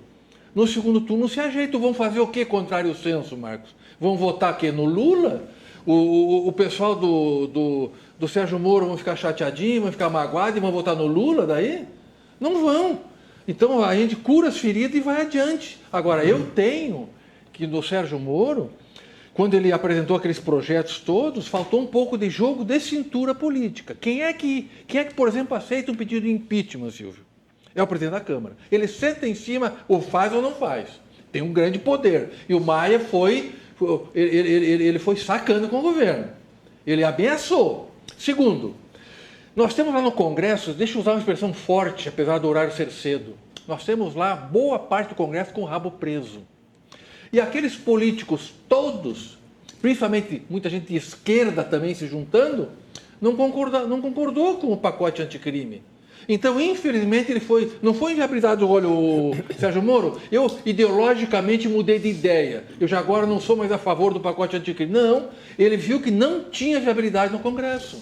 K: no segundo turno se ajeita. Vão fazer o quê contrário ao censo, Marcos? Vão votar aqui no Lula? O pessoal do Sérgio Moro vão ficar chateadinhos, vão ficar magoados e vão votar no Lula daí? Não vão. Então a gente cura as feridas e vai adiante. Agora, eu tenho que no Sérgio Moro, quando ele apresentou aqueles projetos todos, faltou um pouco de jogo de cintura política. Quem é que, por exemplo, aceita um pedido de impeachment, Silvio? É o presidente da Câmara. Ele senta em cima, ou faz ou não faz. Tem um grande poder. E o Maia foi sacando com o governo. Ele ameaçou. Segundo, nós temos lá no Congresso, deixa eu usar uma expressão forte, apesar do horário ser cedo, nós temos lá boa parte do Congresso com o rabo preso. E aqueles políticos todos, principalmente muita gente de esquerda também se juntando, não concordou com o pacote anticrime. Então, infelizmente, não foi inviabilizado o Sérgio Moro. Eu, ideologicamente, mudei de ideia. Eu já agora não sou mais a favor do pacote anticrime. Não, ele viu que não tinha viabilidade no Congresso.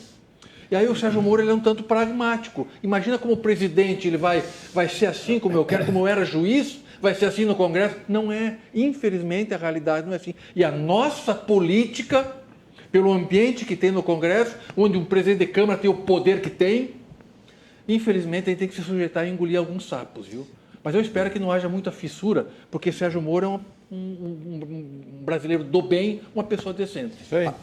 K: E aí o Sérgio Moro ele é um tanto pragmático. Imagina como presidente ele vai ser assim, como eu quero, como eu era juiz, vai ser assim no Congresso. Não é. Infelizmente, a realidade não é assim. E a nossa política, pelo ambiente que tem no Congresso, onde um presidente de Câmara tem o poder que tem, infelizmente, a gente tem que se sujeitar a engolir alguns sapos, viu? Mas eu espero que não haja muita fissura, porque Sérgio Moro é um brasileiro do bem, uma pessoa decente.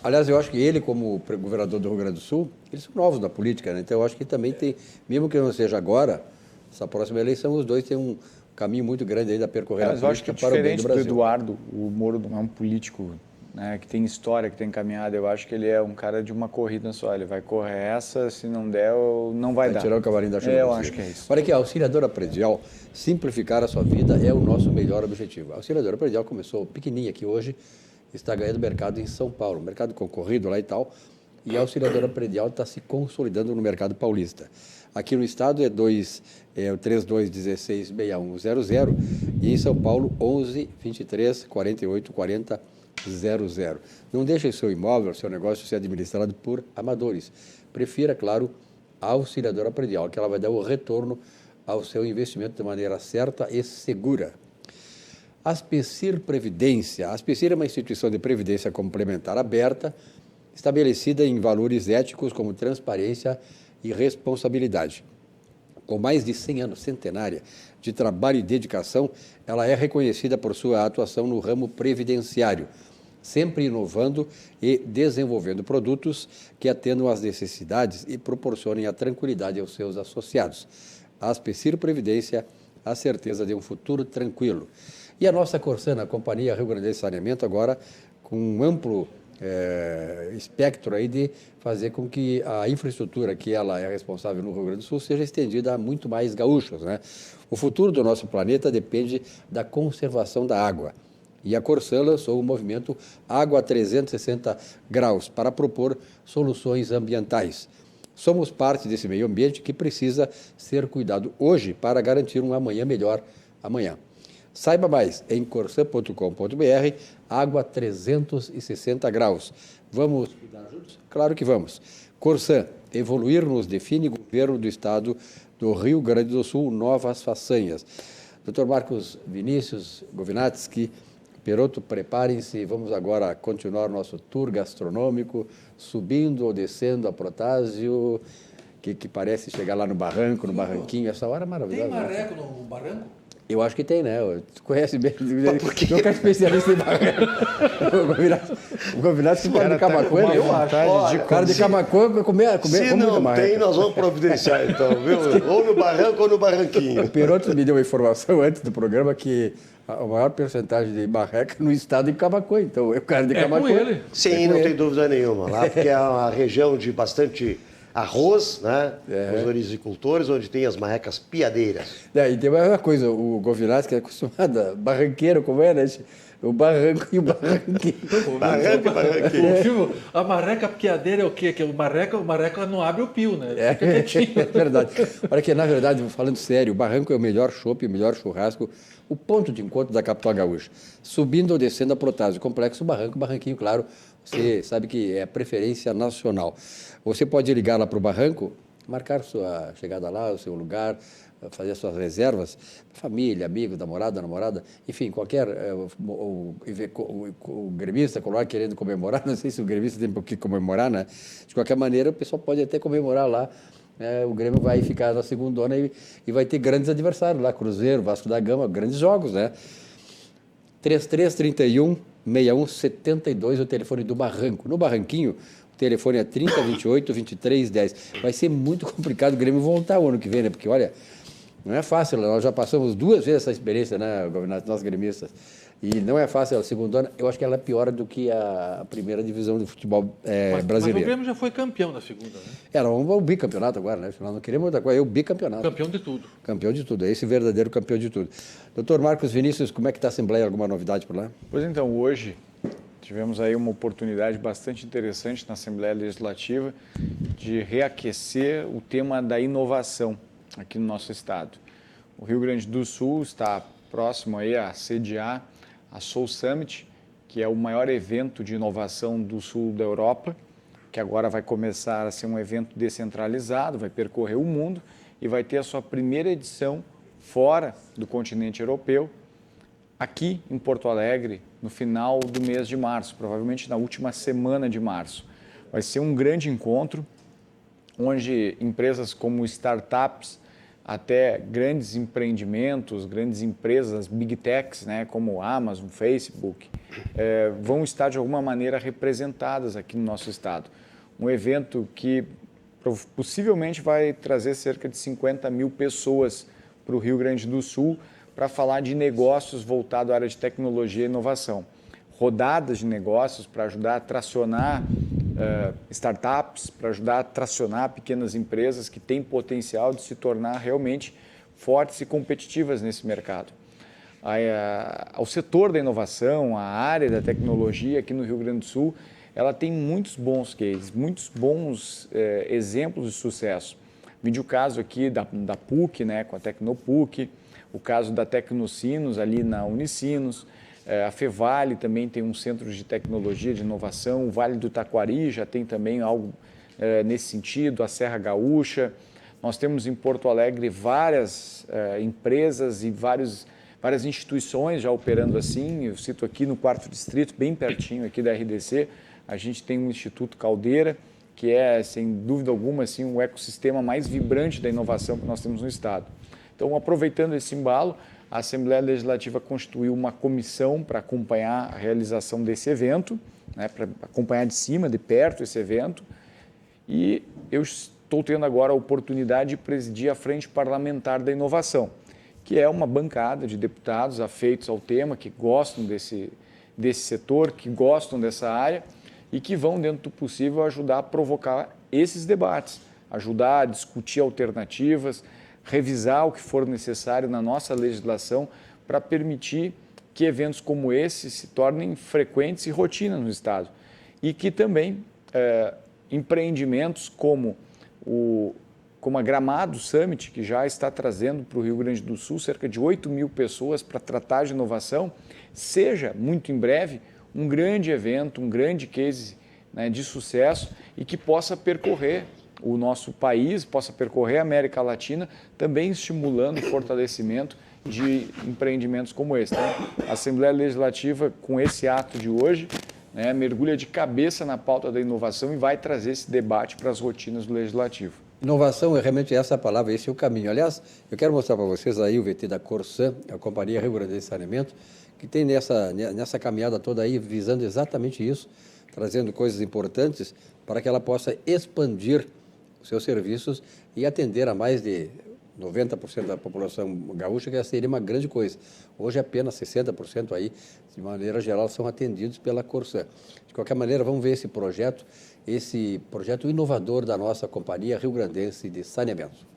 H: Aliás, eu acho que ele, como governador do Rio Grande do Sul, eles são novos da política, né? Então eu acho que também tem, mesmo que não seja agora, essa próxima eleição, os dois têm um caminho muito grande ainda a percorrer.
J: Mas eu acho que diferente do Eduardo, o Moro não é um político, né, que tem história, que tem caminhada. Eu acho que ele é um cara de uma corrida só. Ele vai correr essa, se não der, não vai dar.
H: Tirar o cavalinho da chuva.
J: Eu acho que é isso.
H: Olha aqui, a auxiliadora predial, simplificar a sua vida é o nosso melhor objetivo. A auxiliadora predial começou pequenininha aqui hoje, está ganhando mercado em São Paulo, mercado concorrido lá e tal, e a auxiliadora predial está se consolidando no mercado paulista. Aqui no estado é o 3216-6100 e em São Paulo 11 23 48 40 00. Não deixe seu imóvel, seu negócio ser administrado por amadores. Prefira, claro, a auxiliadora predial, que ela vai dar o retorno ao seu investimento de maneira certa e segura. Aspecir Previdência. A Aspecir é uma instituição de previdência complementar aberta, estabelecida em valores éticos como transparência e responsabilidade. Com mais de 100 anos, centenária, de trabalho e dedicação, ela é reconhecida por sua atuação no ramo previdenciário, sempre inovando e desenvolvendo produtos que atendam às necessidades e proporcionem a tranquilidade aos seus associados. A Aspecir Previdência, a certeza de um futuro tranquilo. E a nossa Corsana, a Companhia Rio Grande de Saneamento, agora com um amplo espectro aí de fazer com que a infraestrutura que ela é responsável no Rio Grande do Sul seja estendida a muito mais gaúchos, né? O futuro do nosso planeta depende da conservação da água. E a Corsã lançou o movimento Água 360 Graus para propor soluções ambientais. Somos parte desse meio ambiente que precisa ser cuidado hoje para garantir um amanhã melhor amanhã. Saiba mais em corsã.com.br, Água 360 Graus. Vamos cuidar juntos? Claro que vamos. Corsã, evoluir nos define, governo do Estado do Rio Grande do Sul, novas façanhas. Dr. Marcos Vinícius Govinatsky, Peroto, preparem-se, vamos agora continuar nosso tour gastronômico, subindo ou descendo a Protásio, que parece chegar lá no barranco, no barranquinho, essa hora é maravilhosa.
K: Tem marreco no barranco?
H: Eu acho que tem, né? Tu conhece bem. Não é especialista em barreca. O Govinato se fala de Camacuã, né?
K: Eu acho.
H: O cara de Camacuã comer
I: Se não tem, nós vamos providenciar, então, viu? Ou no barranco ou no barranquinho.
H: O Perotti me deu uma informação antes do programa que a maior porcentagem de barreca no estado é em Camacuã. Então, o cara de Camacuã...
K: ele.
I: Sim, não tem dúvida nenhuma. Lá, porque é uma região de bastante arroz, né? Os orizicultores, onde tem as marrecas piadeiras.
H: E tem uma coisa, o Govinato, que é acostumado, barranqueiro, como é, né? O barranco e o barranquinho.
I: Barranco e barranquinho.
K: A marreca piadeira é o quê? Que o marreca não abre o pio, né?
H: É verdade. Olha que, na verdade, falando sério, o barranco é o melhor chopp, o melhor churrasco, o ponto de encontro da capital gaúcha. Subindo ou descendo a Protásio, complexo barranquinho, claro, você sabe que é a preferência nacional. Você pode ligar lá para o barranco, marcar sua chegada lá, o seu lugar, fazer suas reservas, família, amigo, namorada, enfim, qualquer o gremista colocar querendo comemorar, não sei se o gremista tem por que comemorar, né? De qualquer maneira, o pessoal pode até comemorar lá. O Grêmio vai ficar na segundona e vai ter grandes adversários lá, Cruzeiro, Vasco da Gama, grandes jogos, né? 3331-6172 é o telefone do Barranco. No Barranquinho, o telefone é 3028-2310. Vai ser muito complicado o Grêmio voltar o ano que vem, né? Porque, olha, não é fácil, nós já passamos 2 vezes essa experiência, né, Govinato, nós gremistas. E não é fácil, a segundona, eu acho que ela é pior do que a primeira divisão do futebol brasileiro.
K: Mas o Grêmio já foi campeão da segunda, né?
H: Era um bicampeonato agora, né? Nós não queremos outra coisa, é o bicampeonato.
K: Campeão de tudo.
H: Campeão de tudo, é esse verdadeiro campeão de tudo. Doutor Marcos Vinícius, como é que está a Assembleia? Alguma novidade por lá?
J: Pois então, hoje tivemos aí uma oportunidade bastante interessante na Assembleia Legislativa de reaquecer o tema da inovação aqui no nosso estado. O Rio Grande do Sul está próximo aí a sediar a Soul Summit, que é o maior evento de inovação do sul da Europa, que agora vai começar a ser um evento descentralizado, vai percorrer o mundo e vai ter a sua primeira edição fora do continente europeu, aqui em Porto Alegre, no final do mês de março, provavelmente na última semana de março. Vai ser um grande encontro, onde empresas como startups, até grandes empreendimentos, grandes empresas, big techs, né, como Amazon, Facebook, vão estar de alguma maneira representadas aqui no nosso estado. Um evento que possivelmente vai trazer cerca de 50 mil pessoas para o Rio Grande do Sul para falar de negócios voltados à área de tecnologia e inovação. Rodadas de negócios para ajudar a tracionar startups, para ajudar a tracionar pequenas empresas que têm potencial de se tornar realmente fortes e competitivas nesse mercado. O setor da inovação, a área da tecnologia aqui no Rio Grande do Sul, ela tem muitos bons cases, muitos bons exemplos de sucesso. Vide o caso aqui da PUC, né, com a Tecnopuc, o caso da Tecnocinos ali na Unicinos, a Fevale também tem um centro de tecnologia, de inovação, o Vale do Taquari já tem também algo nesse sentido, a Serra Gaúcha. Nós temos em Porto Alegre várias empresas e várias instituições já operando assim. Eu cito aqui no 4º Distrito, bem pertinho aqui da RDC, a gente tem o Instituto Caldeira, que é, sem dúvida alguma, assim, o ecossistema mais vibrante da inovação que nós temos no estado. Então, aproveitando esse embalo, a Assembleia Legislativa constituiu uma comissão para acompanhar a realização desse evento, né, para acompanhar de cima, de perto esse evento, e eu estou tendo agora a oportunidade de presidir a Frente Parlamentar da Inovação, que é uma bancada de deputados afeitos ao tema, que gostam desse setor, que gostam dessa área e que vão, dentro do possível, ajudar a provocar esses debates, ajudar a discutir alternativas, revisar o que for necessário na nossa legislação para permitir que eventos como esse se tornem frequentes e rotina no estado. E que também empreendimentos como a Gramado Summit, que já está trazendo para o Rio Grande do Sul cerca de 8 mil pessoas para tratar de inovação, seja, muito em breve, um grande evento, um grande case, né, de sucesso e que possa percorrer o nosso país, possa percorrer a América Latina, também estimulando o fortalecimento de empreendimentos como esse. Então, a Assembleia Legislativa, com esse ato de hoje, né, mergulha de cabeça na pauta da inovação e vai trazer esse debate para as rotinas do Legislativo.
H: Inovação é realmente essa a palavra, esse é o caminho. Aliás, eu quero mostrar para vocês aí o VT da Corsan, a Companhia Rio Grandense de Saneamento, que tem nessa caminhada toda aí, visando exatamente isso, trazendo coisas importantes para que ela possa expandir os seus serviços e atender a mais de 90% da população gaúcha, que seria uma grande coisa. Hoje apenas 60% aí, de maneira geral, são atendidos pela Corsan. De qualquer maneira, vamos ver esse projeto inovador da nossa Companhia Rio Grandense de Saneamento.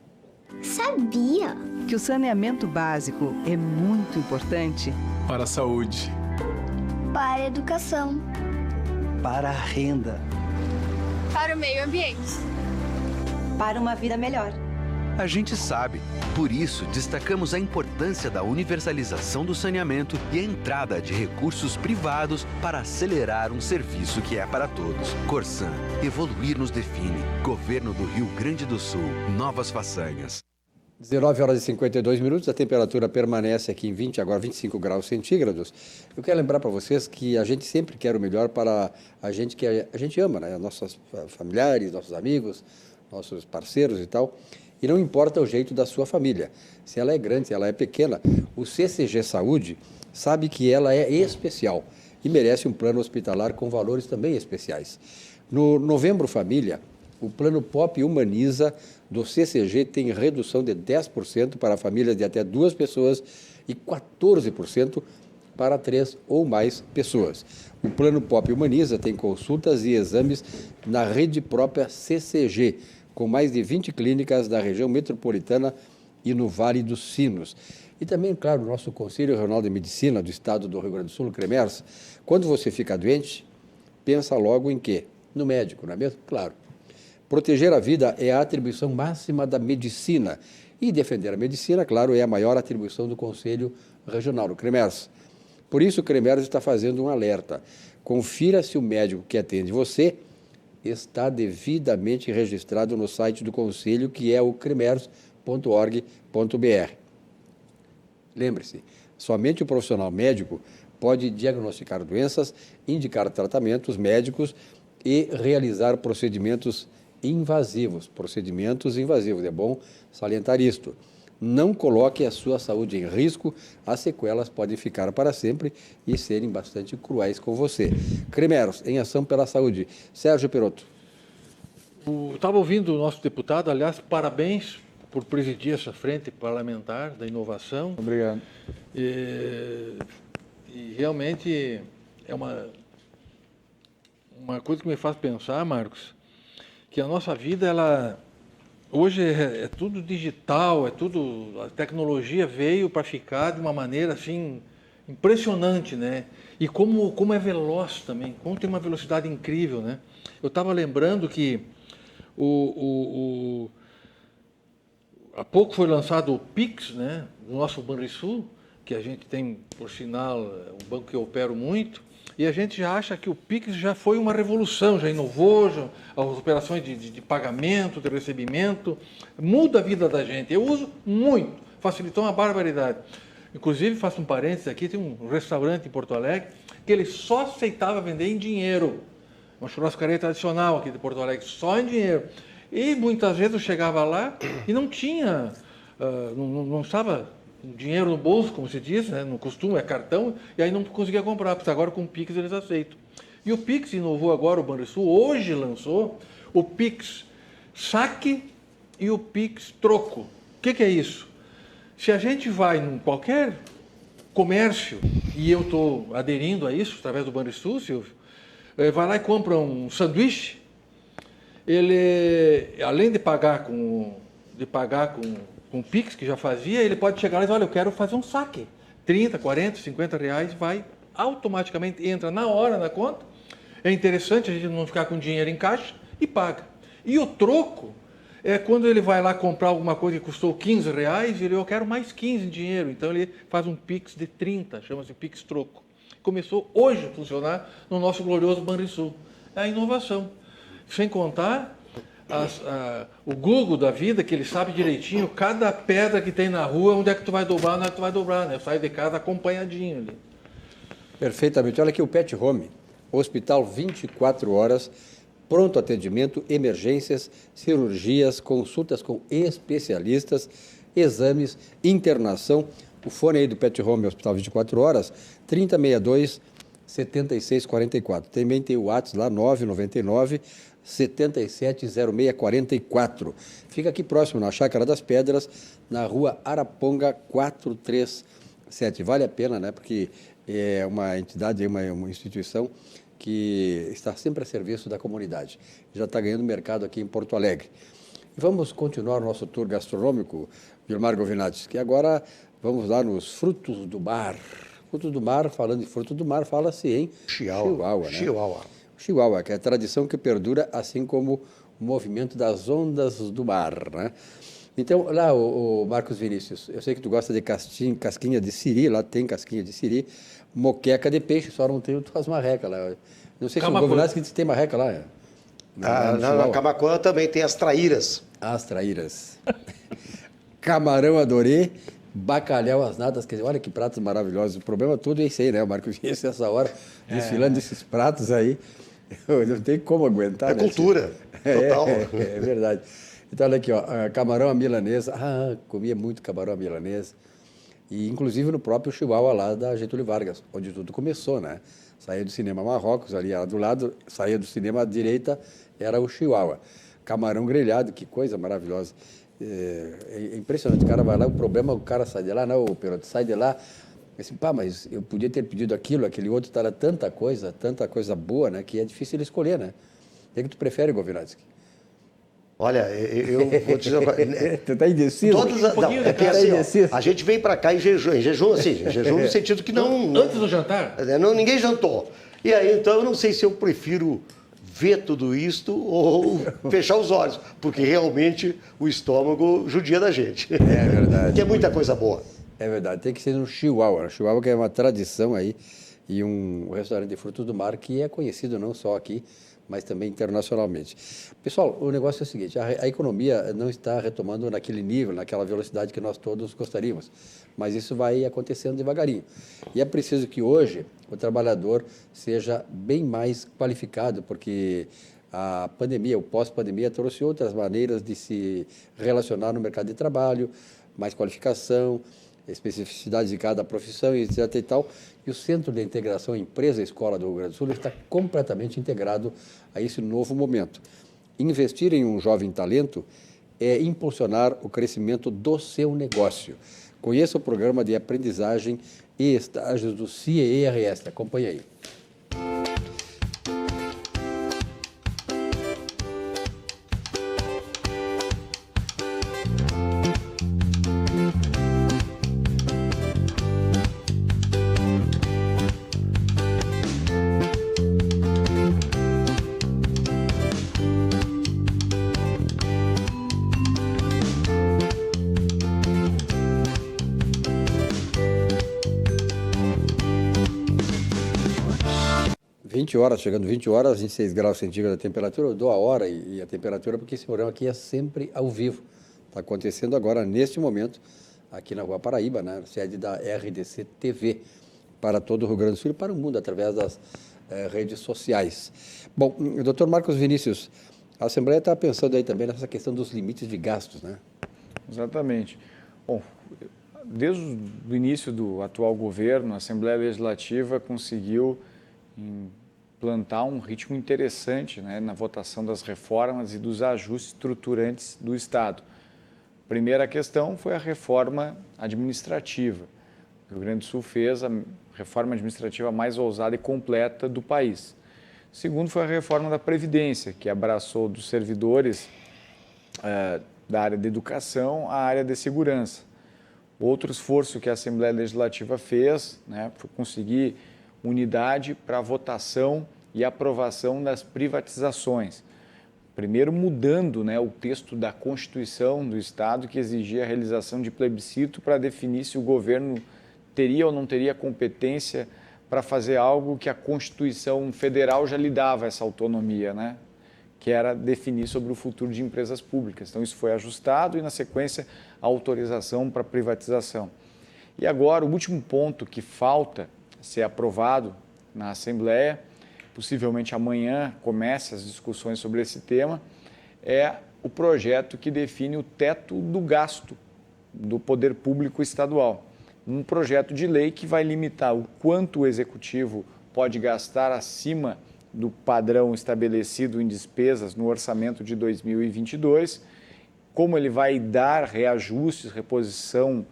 N: Sabia que o saneamento básico é muito importante
O: para a saúde,
N: para a educação,
B: para a renda,
P: para o meio ambiente,
Q: para uma vida melhor.
R: A gente sabe, por isso destacamos a importância da universalização do saneamento e a entrada de recursos privados para acelerar um serviço que é para todos. Corsan, evoluir nos define. Governo do Rio Grande do Sul, novas façanhas.
H: 19 horas e 52 minutos, a temperatura permanece aqui em agora 25 graus centígrados. Eu quero lembrar para vocês que a gente sempre quer o melhor para a gente que a gente ama, né? Nossos familiares, nossos amigos, nossos parceiros e tal. E não importa o jeito da sua família, se ela é grande, se ela é pequena, o CCG Saúde sabe que ela é especial e merece um plano hospitalar com valores também especiais. No Novembro Família, o plano POP Humaniza do CCG tem redução de 10% para famílias de até 2 pessoas e 14% para 3 ou mais pessoas. O plano POP Humaniza tem consultas e exames na rede própria CCG, com mais de 20 clínicas da região metropolitana e no Vale dos Sinos. E também, claro, o nosso Conselho Regional de Medicina do Estado do Rio Grande do Sul, o CREMERS, quando você fica doente, pensa logo em quê? No médico, não é mesmo? Claro. Proteger a vida é a atribuição máxima da medicina. E defender a medicina, claro, é a maior atribuição do Conselho Regional, do CREMERS. Por isso, o CREMERS está fazendo um alerta. Confira se o médico que atende você está devidamente registrado no site do Conselho, que é o cremers.org.br. Lembre-se, somente o profissional médico pode diagnosticar doenças, indicar tratamentos médicos e realizar procedimentos invasivos. É bom salientar isto. Não coloque a sua saúde em risco, as sequelas podem ficar para sempre e serem bastante cruéis com você. CREMERS, em ação pela saúde. Sérgio Perotto.
K: Estava ouvindo o nosso deputado, aliás, parabéns por presidir essa frente parlamentar da inovação.
J: Obrigado.
K: E realmente é uma coisa que me faz pensar, Marcos, que a nossa vida, hoje é tudo digital, a tecnologia veio para ficar de uma maneira assim impressionante, né? E como é veloz também, como tem uma velocidade incrível, né? Eu estava lembrando que há pouco foi lançado o Pix, né? Do nosso Banrisul, que a gente tem, por sinal, um banco que eu opero muito. E a gente já acha que o Pix já foi uma revolução, já inovou, as operações de pagamento, de recebimento, muda a vida da gente. Eu uso muito, facilitou uma barbaridade. Inclusive, faço um parênteses aqui, tem um restaurante em Porto Alegre que ele só aceitava vender em dinheiro. Uma churrascaria tradicional aqui de Porto Alegre, só em dinheiro. E muitas vezes eu chegava lá e não tinha, não estava dinheiro no bolso, como se diz, né? No costume é cartão, e aí não conseguia comprar, porque agora com o Pix eles aceitam. E o Pix inovou agora, o Banrisul hoje lançou o Pix Saque e o Pix Troco. O que é isso? Se a gente vai em qualquer comércio, e eu estou aderindo a isso através do Banrisul, Silvio, vai lá e compra um sanduíche, ele, além de pagar com o Pix, que já fazia, ele pode chegar lá e dizer, olha, eu quero fazer um saque. 30, 40, 50 reais, vai automaticamente, entra na hora na conta. É interessante a gente não ficar com dinheiro em caixa e paga. E o troco é quando ele vai lá comprar alguma coisa que custou 15 reais, ele, eu quero mais 15 em dinheiro. Então ele faz um Pix de 30, chama-se Pix Troco. Começou hoje a funcionar no nosso glorioso Banrisul. É a inovação. Sem contar o Google da vida, que ele sabe direitinho cada pedra que tem na rua, onde é que tu vai dobrar, onde é que tu vai dobrar, né? Eu saio de casa acompanhadinho ali.
H: Perfeitamente. Olha aqui o Pet Home, hospital 24 horas pronto atendimento, emergências, cirurgias, consultas com especialistas, exames, internação. O fone aí do Pet Home Hospital 24 horas, 3062-7644. Também tem o WhatsApp lá, 999-770644. Fica aqui próximo, na Chácara das Pedras, na rua Araponga 437. Vale a pena, né? Porque é uma entidade, uma instituição que está sempre a serviço da comunidade. Já está ganhando mercado aqui em Porto Alegre. E vamos continuar o nosso tour gastronômico, Vilmar Govinati, que agora vamos lá nos frutos do mar. Frutos do mar, falando de frutos do mar, fala-se em Chihuahua, né? Chihuahua, que é a tradição que perdura, assim como o movimento das ondas do mar, né? Então, lá, o Marcos Vinícius, eu sei que tu gosta de casquinha de siri, lá tem casquinha de siri, moqueca de peixe, só não tem o tuas marrecas lá. Não sei se o Govinati que tem marreca lá.
I: Na Camaquã também tem as traíras.
H: As traíras. Camarão adorei, bacalhau às natas, quer dizer, olha que pratos maravilhosos. O problema todo é isso aí, né? O Marcos Vinícius, essa hora, desfilando esses pratos aí, eu não tenho como aguentar.
I: É né? Cultura, total.
H: É verdade. Então, olha aqui, ó, camarão à milanesa. Comia muito camarão à milanesa. E, inclusive, no próprio Chihuahua lá da Getúlio Vargas, onde tudo começou, né? Saía do cinema Marrocos, ali do lado, saía do cinema à direita, era o Chihuahua. Camarão grelhado, que coisa maravilhosa. É impressionante, o cara vai lá, o problema, o cara sai de lá, não, o Perotti sai de lá, assim, mas eu podia ter pedido aquilo, aquele outro, tá lá, tanta coisa boa, né, que é difícil ele escolher, né? O que tu prefere, Govinatski?
I: Olha, eu vou dizer agora...
H: Tu tá indeciso?
I: É que assim, ó, a gente veio para cá em jejum no sentido que não...
K: Antes do jantar?
I: Ninguém jantou. E aí, então, eu não sei se eu prefiro ver tudo isto ou fechar os olhos, porque realmente o estômago judia da gente.
H: É verdade.
I: Que é muita coisa boa.
H: É verdade, tem que ser no Chihuahua. O Chihuahua que é uma tradição aí e um restaurante de frutos do mar que é conhecido não só aqui, mas também internacionalmente. Pessoal, o negócio é o seguinte, a economia não está retomando naquele nível, naquela velocidade que nós todos gostaríamos, mas isso vai acontecendo devagarinho. E é preciso que hoje o trabalhador seja bem mais qualificado, porque a pandemia, o pós-pandemia, trouxe outras maneiras de se relacionar no mercado de trabalho, mais qualificação, especificidades de cada profissão, etc. e tal. E o Centro de Integração Empresa-Escola do Rio Grande do Sul está completamente integrado a esse novo momento. Investir em um jovem talento é impulsionar o crescimento do seu negócio. Conheça o programa de aprendizagem e estágios do CIERS. Acompanhe aí. Chegando 20 horas, 26 graus centígrados a temperatura, eu dou a hora e a temperatura, porque esse programa aqui é sempre ao vivo. Está acontecendo agora, neste momento, aqui na Rua Paraíba, né, sede da RDC TV, para todo o Rio Grande do Sul e para o mundo, através das redes sociais. Bom, doutor Marcos Vinícius, a Assembleia está pensando aí também nessa questão dos limites de gastos, né?
J: Exatamente. Bom, desde o início do atual governo, a Assembleia Legislativa conseguiu implantar um ritmo interessante, né, na votação das reformas e dos ajustes estruturantes do Estado. A primeira questão foi a reforma administrativa. O Rio Grande do Sul fez a reforma administrativa mais ousada e completa do país. Segundo foi a reforma da Previdência, que abraçou dos servidores da área de educação à área de segurança. Outro esforço que a Assembleia Legislativa fez, né, foi conseguir unidade para a votação e aprovação das privatizações. Primeiro mudando, né, o texto da Constituição do Estado, que exigia a realização de plebiscito para definir se o governo teria ou não teria competência para fazer algo que a Constituição Federal já lhe dava essa autonomia, né, que era definir sobre o futuro de empresas públicas. Então isso foi ajustado e, na sequência, a autorização para privatização. E agora, o último ponto que falta ser aprovado na Assembleia possivelmente amanhã comece as discussões sobre esse tema, é o projeto que define o teto do gasto do poder público estadual. Um projeto de lei que vai limitar o quanto o executivo pode gastar acima do padrão estabelecido em despesas no orçamento de 2022, como ele vai dar reajustes, reposição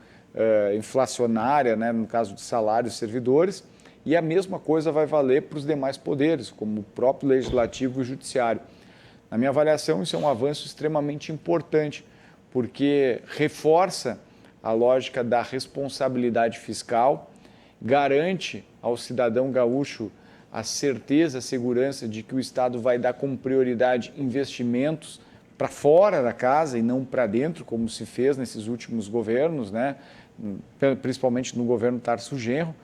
J: inflacionária, né, no caso de salários e servidores, e a mesma coisa vai valer para os demais poderes, como o próprio Legislativo e o Judiciário. Na minha avaliação, isso é um avanço extremamente importante, porque reforça a lógica da responsabilidade fiscal, garante ao cidadão gaúcho a certeza, a segurança de que o Estado vai dar como prioridade investimentos para fora da casa e não para dentro, como se fez nesses últimos governos, né? Principalmente no governo Tarso Genro,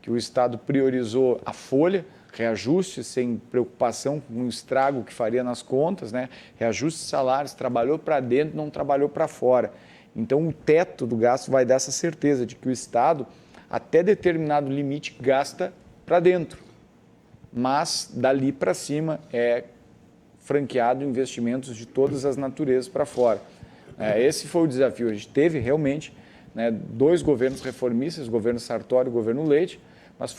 J: que o Estado priorizou a folha, reajuste sem preocupação com o estrago que faria nas contas, né? Reajuste de salários, trabalhou para dentro, não trabalhou para fora. Então, o teto do gasto vai dar essa certeza de que o Estado, até determinado limite, gasta para dentro. Mas, dali para cima, é franqueado investimentos de todas as naturezas para fora. Esse foi o desafio. A gente teve realmente, né, 2 governos reformistas, o governo Sartori e o governo Leite, mas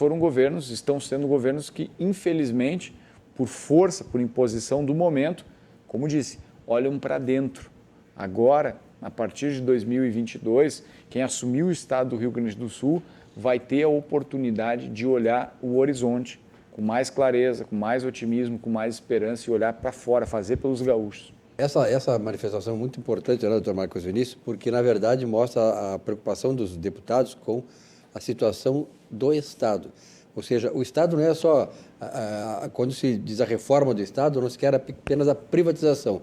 J: estão sendo governos que, infelizmente, por força, por imposição do momento, como disse, olham para dentro. Agora, a partir de 2022, quem assumiu o Estado do Rio Grande do Sul vai ter a oportunidade de olhar o horizonte com mais clareza, com mais otimismo, com mais esperança e olhar para fora, fazer pelos gaúchos.
H: Essa manifestação é muito importante, né, doutor Marcos Vinícius, porque, na verdade, mostra a preocupação dos deputados com a situação do Estado. Ou seja, o Estado não é só, quando se diz a reforma do Estado, não se quer apenas a privatização,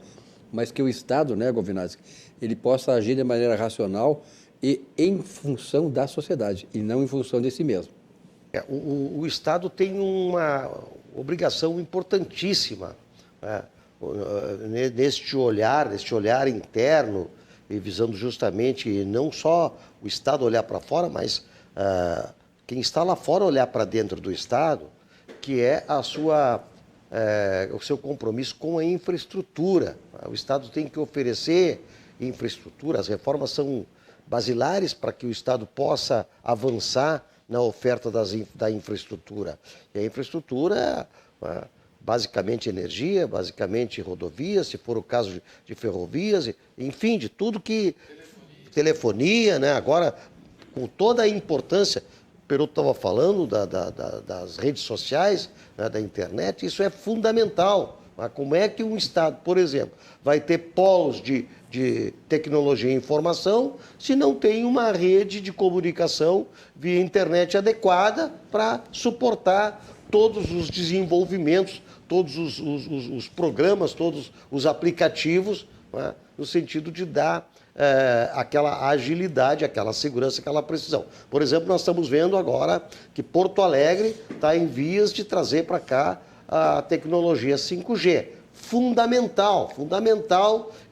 H: mas que o Estado, né, Govinazzi, ele possa agir de maneira racional e em função da sociedade, e não em função de si mesmo.
I: O Estado tem uma obrigação importantíssima, né, neste olhar interno, e visando justamente não só o Estado olhar para fora, mas quem está lá fora olhar para dentro do Estado, que é o seu compromisso com a infraestrutura. O Estado tem que oferecer infraestrutura, as reformas são basilares para que o Estado possa avançar na oferta da infraestrutura. E a infraestrutura é basicamente energia, basicamente rodovias, se for o caso de ferrovias, enfim, de tudo que... Telefonia, né? Agora, com toda a importância, o Perotto estava falando das redes sociais, né, da internet, isso é fundamental. Mas como é que um Estado, por exemplo, vai ter polos de tecnologia e informação se não tem uma rede de comunicação via internet adequada para suportar todos os desenvolvimentos, todos os programas, todos os aplicativos, né, no sentido de dar aquela agilidade, aquela segurança, aquela precisão. Por exemplo, nós estamos vendo agora que Porto Alegre está em vias de trazer para cá a tecnologia 5G. Fundamental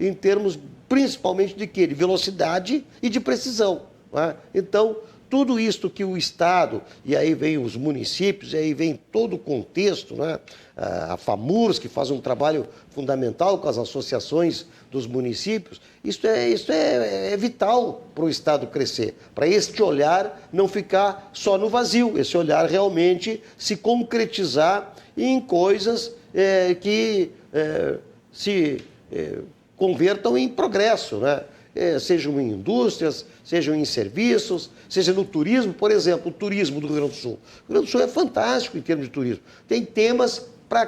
I: em termos principalmente de quê? De velocidade e de precisão, né? Então, tudo isto que o Estado, e aí vem os municípios, e aí vem todo o contexto, né? A FAMURS, que faz um trabalho fundamental com as associações dos municípios, isso é vital para o Estado crescer, para este olhar não ficar só no vazio, esse olhar realmente se concretizar em coisas que se convertam em progresso, né? Sejam em indústrias, sejam em serviços, seja no turismo. Por exemplo, o turismo do Rio Grande do Sul. O Rio Grande do Sul é fantástico em termos de turismo. Tem temas para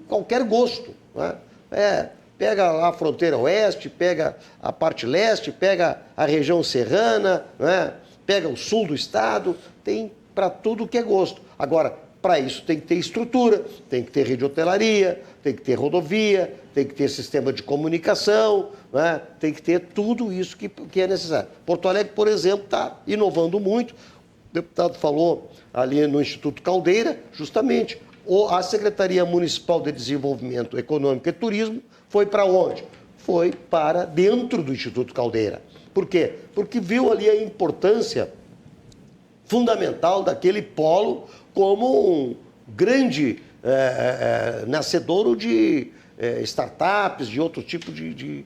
I: qualquer gosto, né? Pega lá a fronteira oeste, pega a parte leste, pega a região serrana, né? Pega o sul do estado, tem para tudo que é gosto. Agora, para isso tem que ter estrutura, tem que ter rede de hotelaria, tem que ter rodovia, tem que ter sistema de comunicação, né? Tem que ter tudo isso que é necessário. Porto Alegre, por exemplo, está inovando muito. O deputado falou ali no Instituto Caldeira, justamente, a Secretaria Municipal de Desenvolvimento Econômico e Turismo foi para onde? Foi para dentro do Instituto Caldeira. Por quê? Porque viu ali a importância fundamental daquele polo como um grande nascedouro de startups, de outro tipo de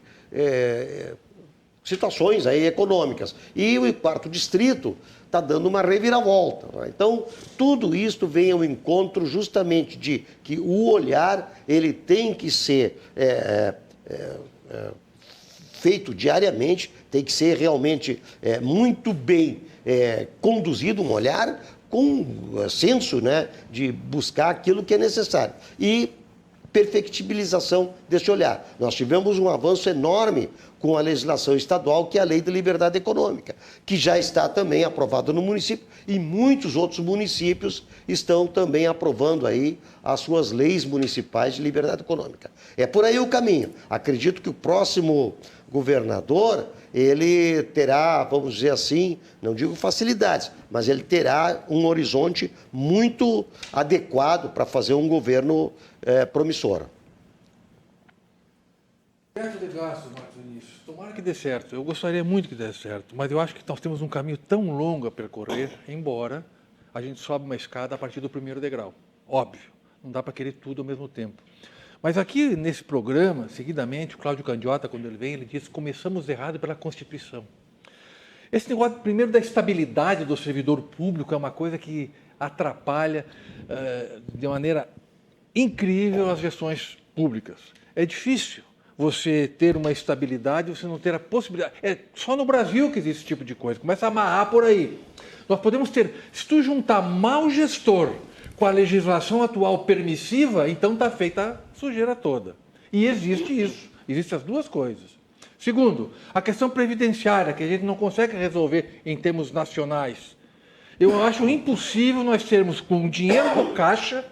I: situações aí econômicas. E o quarto distrito está dando uma reviravolta. Então, tudo isso vem ao encontro justamente de que o olhar ele tem que ser feito diariamente, tem que ser realmente muito bem conduzido, um olhar com senso, né, de buscar aquilo que é necessário. E perfectibilização desse olhar. Nós tivemos um avanço enorme com a legislação estadual, que é a Lei de Liberdade Econômica, que já está também aprovada no município, e muitos outros municípios estão também aprovando aí as suas leis municipais de liberdade econômica. É por aí o caminho. Acredito que o próximo governador, ele terá, vamos dizer assim, não digo facilidades, mas ele terá um horizonte muito adequado para fazer um governo promissor.
K: Certo de gasto, Marcos Vinícius. Tomara que dê certo. Eu gostaria muito que desse certo, mas eu acho que nós temos um caminho tão longo a percorrer, embora a gente sobe uma escada a partir do primeiro degrau. Óbvio, não dá para querer tudo ao mesmo tempo. Mas aqui nesse programa, seguidamente, o Cláudio Candiota, quando ele vem, ele diz: começamos errado pela Constituição. Esse negócio, primeiro, da estabilidade do servidor público é uma coisa que atrapalha de maneira incrível as gestões públicas. É difícil você ter uma estabilidade, você não ter a possibilidade. É só no Brasil que existe esse tipo de coisa. Começa a amarrar por aí. Nós podemos ter, se tu juntar mau gestor com a legislação atual permissiva, então está feita a sujeira toda. E existe isso. Existem as duas coisas. Segundo, a questão previdenciária, que a gente não consegue resolver em termos nacionais. Eu acho impossível nós termos, com dinheiro no caixa,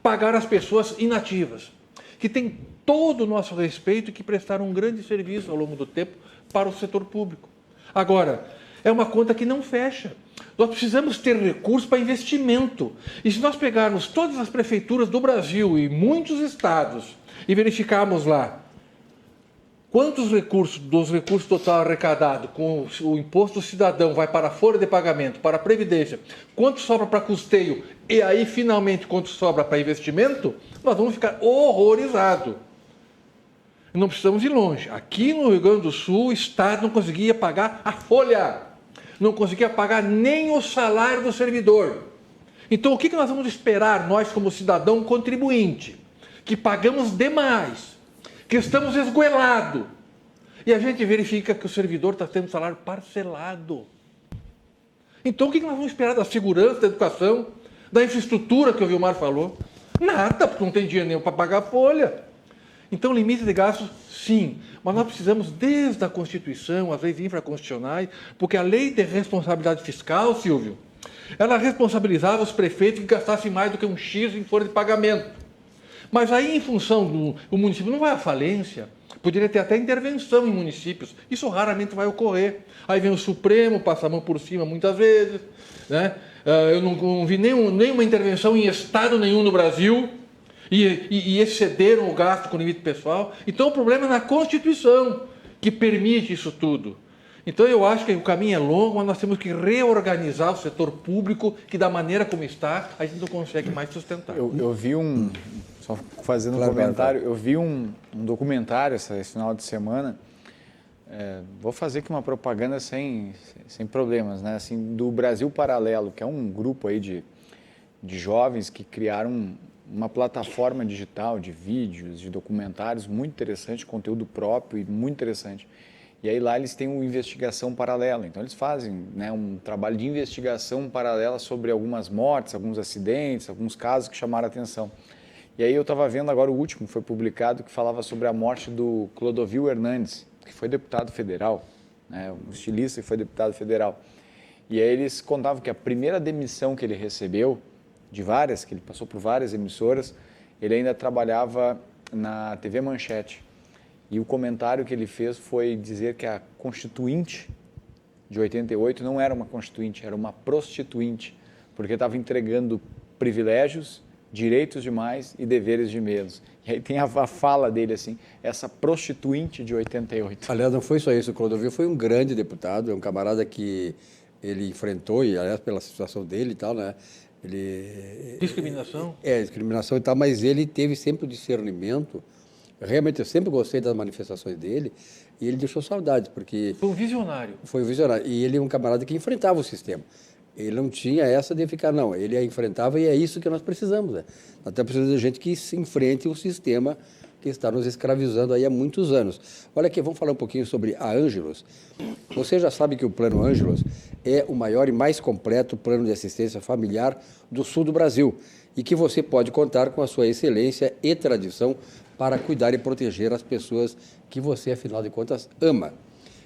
K: pagar as pessoas inativas, que têm todo o nosso respeito e que prestaram um grande serviço ao longo do tempo para o setor público. Agora, é uma conta que não fecha. Nós precisamos ter recursos para investimento. E se nós pegarmos todas as prefeituras do Brasil e muitos estados e verificarmos lá quantos recursos, dos recursos total arrecadado com o imposto do cidadão vai para a folha de pagamento, para a previdência, quanto sobra para custeio e aí finalmente quanto sobra para investimento, nós vamos ficar horrorizados. Não precisamos ir longe. Aqui no Rio Grande do Sul, o Estado não conseguia pagar a folha, não conseguia pagar nem o salário do servidor. Então, o que nós vamos esperar, nós como cidadão contribuinte, que pagamos demais, que estamos esgoelados, e a gente verifica que o servidor está tendo salário parcelado. Então, o que nós vamos esperar da segurança, da educação, da infraestrutura que o Vilmar falou? Nada, porque não tem dinheiro nenhum para pagar a folha. Então, limite de gastos, sim, mas nós precisamos, desde a Constituição, as leis infraconstitucionais, porque a lei de responsabilidade fiscal, Silvio, ela responsabilizava os prefeitos que gastassem mais do que um X em folha de pagamento. Mas aí, em função do município não vai à falência, poderia ter até intervenção em municípios, isso raramente vai ocorrer. Aí vem o Supremo, passa a mão por cima muitas vezes, né? Eu não vi nenhuma intervenção em estado nenhum no Brasil, e excederam o gasto com limite pessoal. Então, o problema é na Constituição, que permite isso tudo. Então, eu acho que o caminho é longo, mas nós temos que reorganizar o setor público, que da maneira como está, a gente não consegue mais sustentar.
J: Eu vi só fazendo um comentário, eu vi um documentário esse final de semana, vou fazer aqui uma propaganda sem problemas, né? Assim, do Brasil Paralelo, que é um grupo aí de jovens que criaram uma plataforma digital de vídeos, de documentários muito interessante, conteúdo próprio e muito interessante. E aí lá eles têm uma investigação paralela, então eles fazem, né, um trabalho de investigação paralela sobre algumas mortes, alguns acidentes, alguns casos que chamaram a atenção. E aí eu estava vendo agora o último, que foi publicado, que falava sobre a morte do Clodovil Hernandes, que foi deputado federal, né, um estilista que foi deputado federal. E aí eles contavam que a primeira demissão que ele recebeu, de várias, que ele passou por várias emissoras, ele ainda trabalhava na TV Manchete. E o comentário que ele fez foi dizer que a Constituinte de 88 não era uma Constituinte, era uma prostituinte, porque estava entregando privilégios, direitos demais e deveres de menos. E aí tem a fala dele assim, essa prostituinte de 88.
H: Aliás, não foi só isso, o Clodovil foi um grande deputado, é um camarada que ele enfrentou, e aliás pela situação dele e tal, né?
K: Discriminação?
H: Discriminação e tal, mas ele teve sempre o discernimento. Realmente, eu sempre gostei das manifestações dele e ele deixou saudades, porque...
K: Foi um visionário.
H: Foi um visionário. E ele é um camarada que enfrentava o sistema. Ele não tinha essa de ficar, não. Ele a enfrentava e é isso que nós precisamos. Né? Nós até precisamos de gente que se enfrente o sistema que está nos escravizando aí há muitos anos. Olha aqui, vamos falar um pouquinho sobre a Ângelos. Você já sabe que o Plano Ângelos é o maior e mais completo plano de assistência familiar do sul do Brasil e que você pode contar com a sua excelência e tradição para cuidar e proteger as pessoas que você, afinal de contas, ama.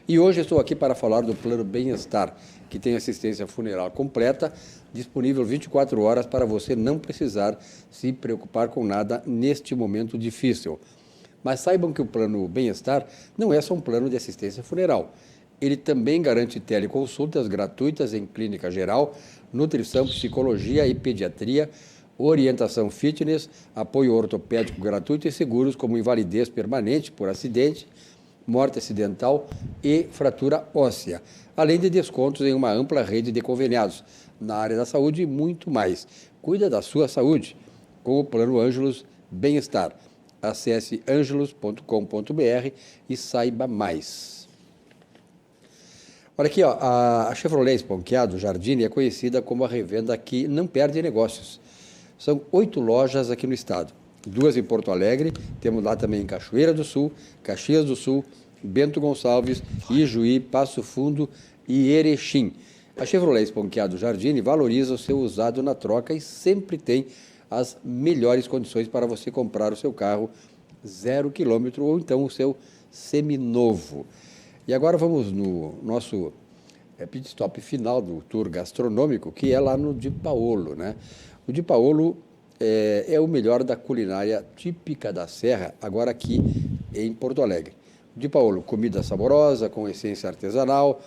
H: E hoje estou aqui para falar do Plano Bem-Estar, que tem assistência funeral completa, disponível 24 horas para você não precisar se preocupar com nada neste momento difícil. Mas saibam que o Plano Bem-Estar não é só um plano de assistência funeral. Ele também garante teleconsultas gratuitas em clínica geral, nutrição, psicologia e pediatria, orientação fitness, apoio ortopédico gratuito e seguros como invalidez permanente por acidente, morte acidental e fratura óssea, além de descontos em uma ampla rede de conveniados na área da saúde e muito mais. Cuida da sua saúde com o Plano Ângelos Bem-Estar. Acesse angelos.com.br e saiba mais. Olha aqui, ó, a Chevrolet Esponquiado Jardine é conhecida como a revenda que não perde negócios. São 8 lojas aqui no estado, 2 em Porto Alegre, temos lá também em Cachoeira do Sul, Caxias do Sul, Bento Gonçalves, Ijuí, Passo Fundo e Erechim. A Chevrolet Esponquiado Jardine valoriza o seu usado na troca e sempre tem as melhores condições para você comprar o seu carro 0 km ou então o seu seminovo. E agora vamos no nosso pit stop final do tour gastronômico, que é lá no Di Paolo, né? O Di Paolo é o melhor da culinária típica da Serra, agora aqui em Porto Alegre. O Di Paolo, comida saborosa, com essência artesanal,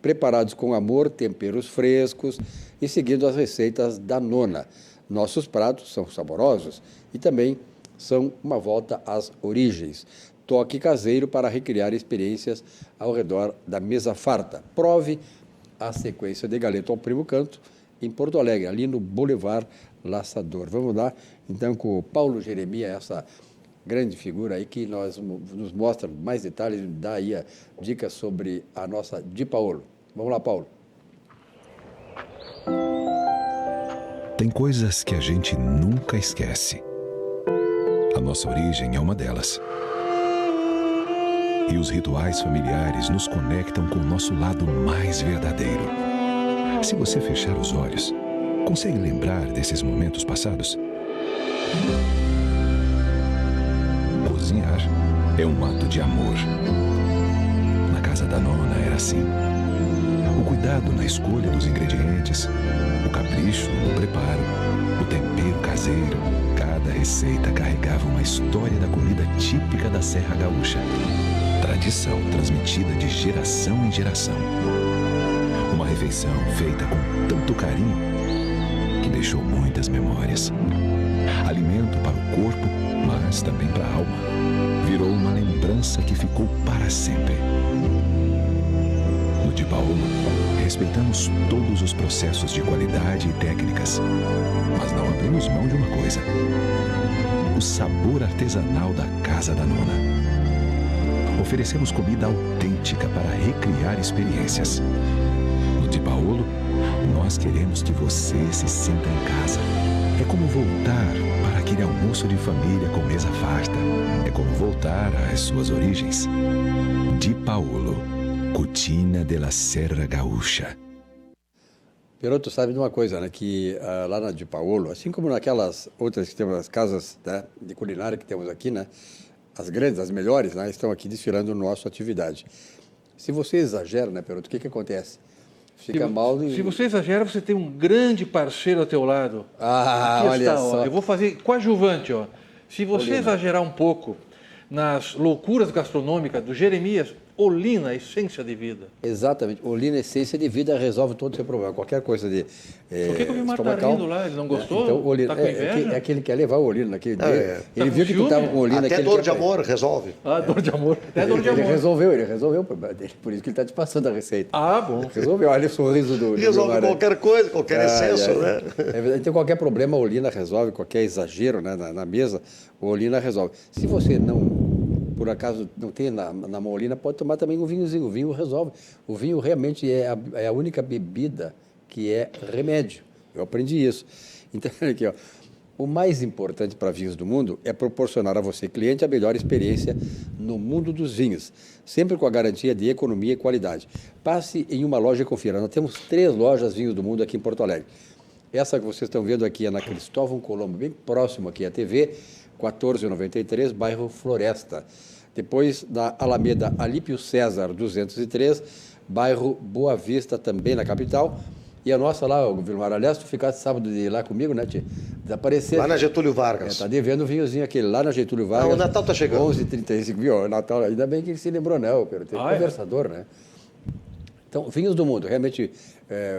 H: preparados com amor, temperos frescos e seguindo as receitas da nona. Nossos pratos são saborosos e também são uma volta às origens. Toque caseiro para recriar experiências ao redor da mesa farta. Prove a sequência de Galeto ao Primo Canto, em Porto Alegre, ali no Boulevard Laçador. Vamos lá, então, com o Paulo Jeremias, essa grande figura aí que nos mostra mais detalhes, dá aí a dica sobre a nossa Di Paolo. Vamos lá, Paulo.
O: Tem coisas que a gente nunca esquece. A nossa origem é uma delas. E os rituais familiares nos conectam com o nosso lado mais verdadeiro. Se você fechar os olhos, consegue lembrar desses momentos passados? Cozinhar é um ato de amor. Na casa da nona era assim. O cuidado na escolha dos ingredientes, o capricho no preparo, o tempero caseiro. Cada receita carregava uma história da comida típica da Serra Gaúcha. Tradição transmitida de geração em geração. Uma refeição feita com tanto carinho que deixou muitas memórias. Alimento para o corpo, mas também para a alma. Virou uma lembrança que ficou para sempre. No Di Paolo, respeitamos todos os processos de qualidade e técnicas, mas não abrimos mão de uma coisa: o sabor artesanal da Casa da Nona. Oferecemos comida autêntica para recriar experiências. No Di Paolo, nós queremos que você se sinta em casa. É como voltar para aquele almoço de família com mesa farta. É como voltar às suas origens. Di Paolo, Cucina della Serra Gaúcha.
H: Peroto, sabe de uma coisa, né? Que lá na Di Paolo, assim como naquelas outras que temos, as casas, né, de culinária que temos aqui, né? As grandes, as melhores, né, estão aqui desfilando nossa atividade. Se você exagera, né, Peroto, o que acontece? Fica mal.
K: Se você exagera, você tem um grande parceiro ao teu lado.
H: Ah,
K: aqui
H: olha
K: está,
H: só.
K: Ó, eu vou fazer coadjuvante, ó. Se você exagerar um pouco nas loucuras gastronômicas do Jeremias, Olina, essência de vida.
H: Exatamente. Olina, essência de vida, resolve todo o seu problema. Qualquer coisa de
K: Por que o Vilmar está rindo lá? Ele não gostou?
H: Então, Olina,
K: tá com inveja?
H: é que ele quer levar o Olina naquele dia. Ele viu que tu estava com Olina.
I: Até dor de amor resolve.
K: Ah, dor de amor. Até dor de amor.
H: Ele resolveu o problema dele. Por isso que ele está te passando a receita.
K: Ah, bom.
H: Resolveu. Olha o sorriso do
I: Resolve
H: Vilmar,
I: qualquer coisa, qualquer excesso, né?
H: Então, qualquer problema, a Olina resolve. Qualquer exagero, né, na mesa, a Olina resolve. Se você não... por acaso não tem na mão Olina, pode tomar também um vinhozinho. O vinho resolve. O vinho realmente é a única bebida que é remédio. Eu aprendi isso. Então, olha aqui, ó. O mais importante para vinhos do mundo é proporcionar a você, cliente, a melhor experiência no mundo dos vinhos, sempre com a garantia de economia e qualidade. Passe em uma loja e confira. Nós temos 3 lojas Vinhos do Mundo aqui em Porto Alegre. Essa que vocês estão vendo aqui é na Cristóvão Colombo, bem próximo aqui à TV, 1493, bairro Floresta. Depois, na Alameda Alípio César, 203, bairro Boa Vista, também na capital. E a nossa lá, o Vilmar, aliás, tu ficaste sábado de ir lá comigo, né, tia? Desapareceu.
I: Lá na Getúlio Vargas.
H: Está devendo o vinhozinho aquele lá na Getúlio Vargas.
I: O Natal está chegando.
H: 11h35, viu? O Natal, ainda bem que ele se lembrou, não, Pedro. Tem conversador, né? Então, Vinhos do Mundo, realmente,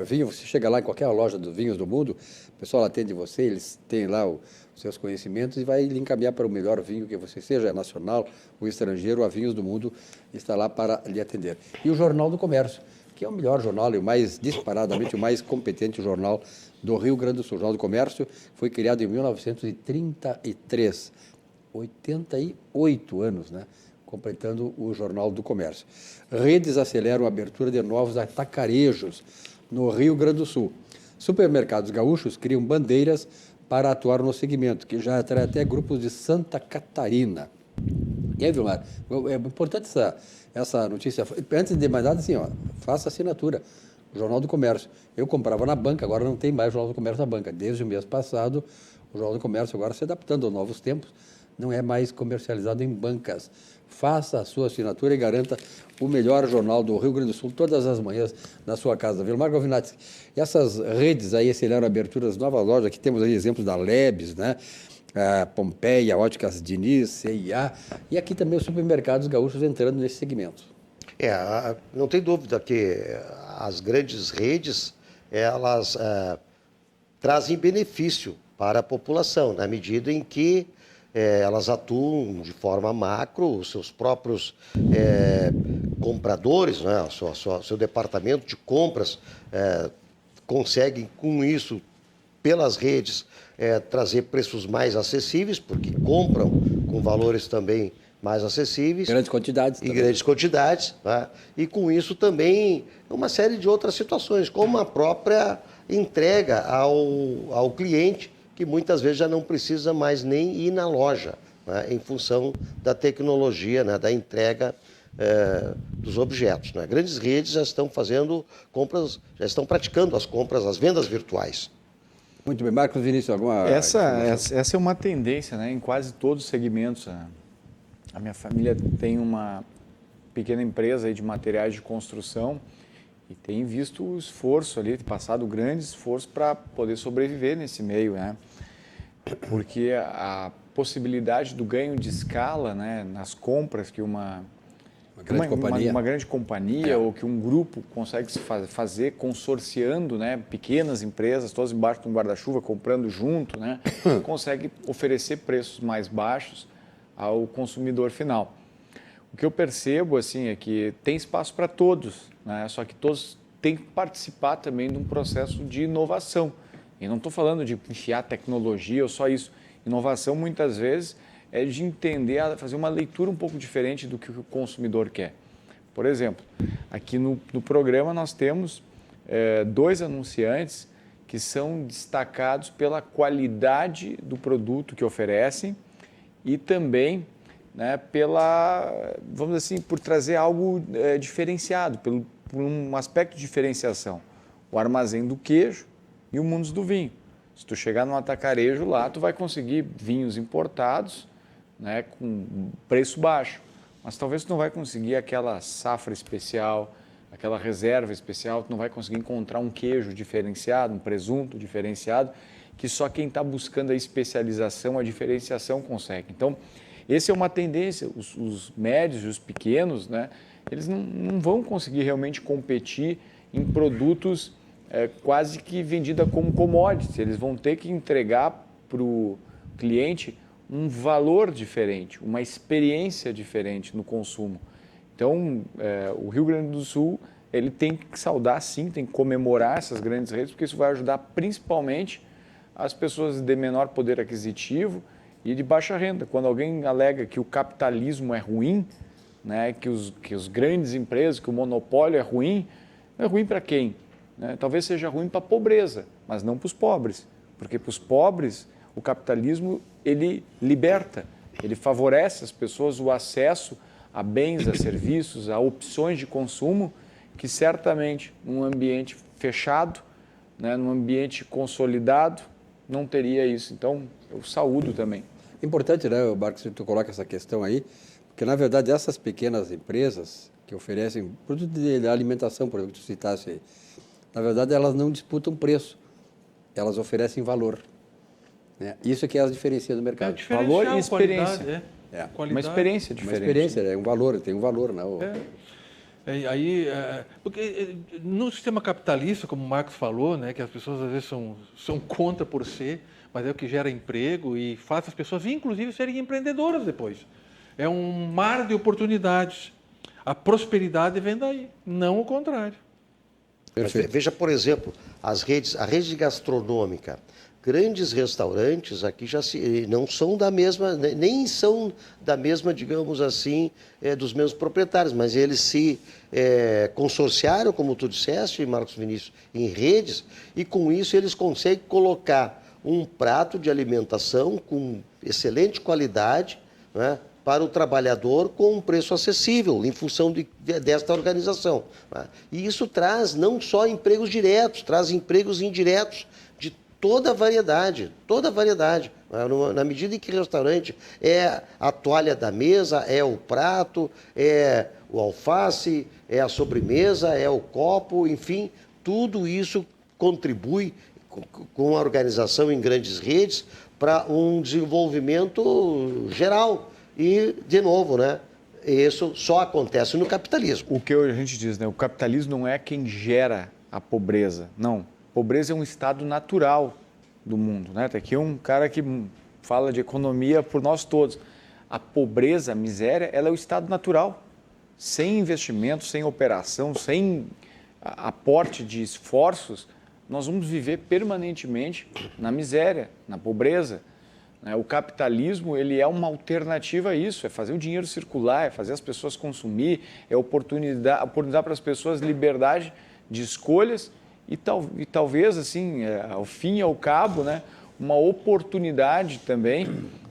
H: vinho, você chega lá em qualquer loja dos Vinhos do Mundo, o pessoal atende você, eles têm lá os seus conhecimentos e vai lhe encaminhar para o melhor vinho que você seja, nacional ou estrangeiro, a Vinhos do Mundo está lá para lhe atender. E o Jornal do Comércio, que é o melhor jornal e o mais disparadamente o mais competente jornal do Rio Grande do Sul. O Jornal do Comércio foi criado em 1933, 88 anos, né? Completando o Jornal do Comércio. Redes aceleram a abertura de novos atacarejos no Rio Grande do Sul. Supermercados gaúchos criam bandeiras para atuar no segmento, que já atrai até grupos de Santa Catarina. E aí, Vilmar, é importante essa notícia. Antes de mais nada, assim, ó, faça assinatura. Jornal do Comércio. Eu comprava na banca, agora não tem mais Jornal do Comércio na banca. Desde o mês passado, o Jornal do Comércio agora se adaptando aos novos tempos, não é mais comercializado em bancas. Faça a sua assinatura e garanta o melhor jornal do Rio Grande do Sul todas as manhãs na sua casa. Vilmar Galvinati, essas redes aí aceleram aberturas de novas lojas. Aqui temos aí exemplos da Lebes, né? Pompeia, Óticas Diniz, CIA, e aqui também os supermercados gaúchos entrando nesse segmento.
I: Não tem dúvida que as grandes redes, elas trazem benefício para a população, na medida em que elas atuam de forma macro, os seus próprios compradores, né, seu departamento de compras conseguem, com isso, pelas redes, trazer preços mais acessíveis, porque compram com valores também mais acessíveis.
H: Grandes quantidades.
I: Em grandes quantidades. Né? E com isso também uma série de outras situações, como a própria entrega ao cliente, que muitas vezes já não precisa mais nem ir na loja, né? Em função da tecnologia, né? Da entrega dos objetos. Né? Grandes redes já estão fazendo compras, já estão praticando as compras, as vendas virtuais.
H: Muito bem. Marcos Vinícius, alguma...
J: Essa é uma tendência, né, em quase todos os segmentos. A minha família tem uma pequena empresa aí de materiais de construção e tem visto o esforço ali, passado grande esforço para poder sobreviver nesse meio, né? Porque a possibilidade do ganho de escala, né, nas compras que uma grande companhia ou que um grupo consegue se fazer consorciando, né, pequenas empresas, todas embaixo de um guarda-chuva, comprando junto, né, consegue oferecer preços mais baixos ao consumidor final. O que eu percebo assim, é que tem espaço para todos, né, só que todos têm que participar também de um processo de inovação. E não estou falando de enfiar tecnologia ou só isso. Inovação, muitas vezes, é de entender, fazer uma leitura um pouco diferente do que o consumidor quer. Por exemplo, aqui no programa nós temos 2 anunciantes que são destacados pela qualidade do produto que oferecem e também, né, vamos dizer assim, por trazer algo diferenciado, por um aspecto de diferenciação. O Armazém do Queijo e o Mundos do Vinho. Se tu chegar num atacarejo lá, tu vai conseguir vinhos importados, né, com preço baixo, mas talvez tu não vai conseguir aquela safra especial, aquela reserva especial, tu não vai conseguir encontrar um queijo diferenciado, um presunto diferenciado, que só quem está buscando a especialização, a diferenciação consegue. Então, essa é uma tendência, os médios e os pequenos, né, eles não vão conseguir realmente competir em produtos quase que vendida como commodity. Eles vão ter que entregar para o cliente um valor diferente, uma experiência diferente no consumo. Então, o Rio Grande do Sul, ele tem que saudar sim, tem que comemorar essas grandes redes, porque isso vai ajudar principalmente as pessoas de menor poder aquisitivo e de baixa renda. Quando alguém alega que o capitalismo é ruim, né, que os grandes empresas, que o monopólio é ruim para quem? Né? Talvez seja ruim para a pobreza, mas não para os pobres, porque para os pobres o capitalismo ele liberta, ele favorece as pessoas o acesso a bens, a serviços, a opções de consumo que certamente num ambiente fechado, né, num ambiente consolidado, não teria isso. Então, eu saúdo também.
H: Importante, né, Marcos, que tu coloca essa questão aí, porque, na verdade, essas pequenas empresas que oferecem produto de alimentação, por exemplo, que tu citasse aí, na verdade, elas não disputam preço, elas oferecem valor. Né? Isso é que as diferencia do mercado.
J: Valor e experiência.
H: Uma experiência diferente. Uma experiência, é um valor, tem um valor. Não?
K: Porque no sistema capitalista, como o Marcos falou, né, que as pessoas às vezes são contra por ser, mas é o que gera emprego e faz as pessoas, inclusive, serem empreendedoras depois. É um mar de oportunidades. A prosperidade vem daí, não o contrário.
I: Perfeito. Veja, por exemplo, a rede gastronômica. Grandes restaurantes aqui já não são da mesma, nem são da mesma, digamos assim, dos mesmos proprietários, mas eles se consorciaram, como tu disseste, Marcos Vinícius, em redes, e com isso eles conseguem colocar um prato de alimentação com excelente qualidade, né, para o trabalhador com um preço acessível, em função desta organização. Né? E isso traz não só empregos diretos, traz empregos indiretos, toda a variedade. Na medida em que o restaurante é a toalha da mesa, é o prato, é o alface, é a sobremesa, é o copo, enfim, tudo isso contribui com a organização em grandes redes para um desenvolvimento geral. E, de novo, né, isso só acontece no capitalismo.
J: O que a gente diz, né, o capitalismo não é quem gera a pobreza, não. Pobreza é um estado natural do mundo, né? Tem aqui um cara que fala de economia por nós todos. A pobreza, a miséria, ela é o estado natural. Sem investimento, sem operação, sem aporte de esforços, nós vamos viver permanentemente na miséria, na pobreza. O capitalismo, ele é uma alternativa a isso, é fazer o dinheiro circular, é fazer as pessoas consumir, é oportunidade para as pessoas liberdade de escolhas. E talvez, assim, ao fim e ao cabo, né, uma oportunidade também,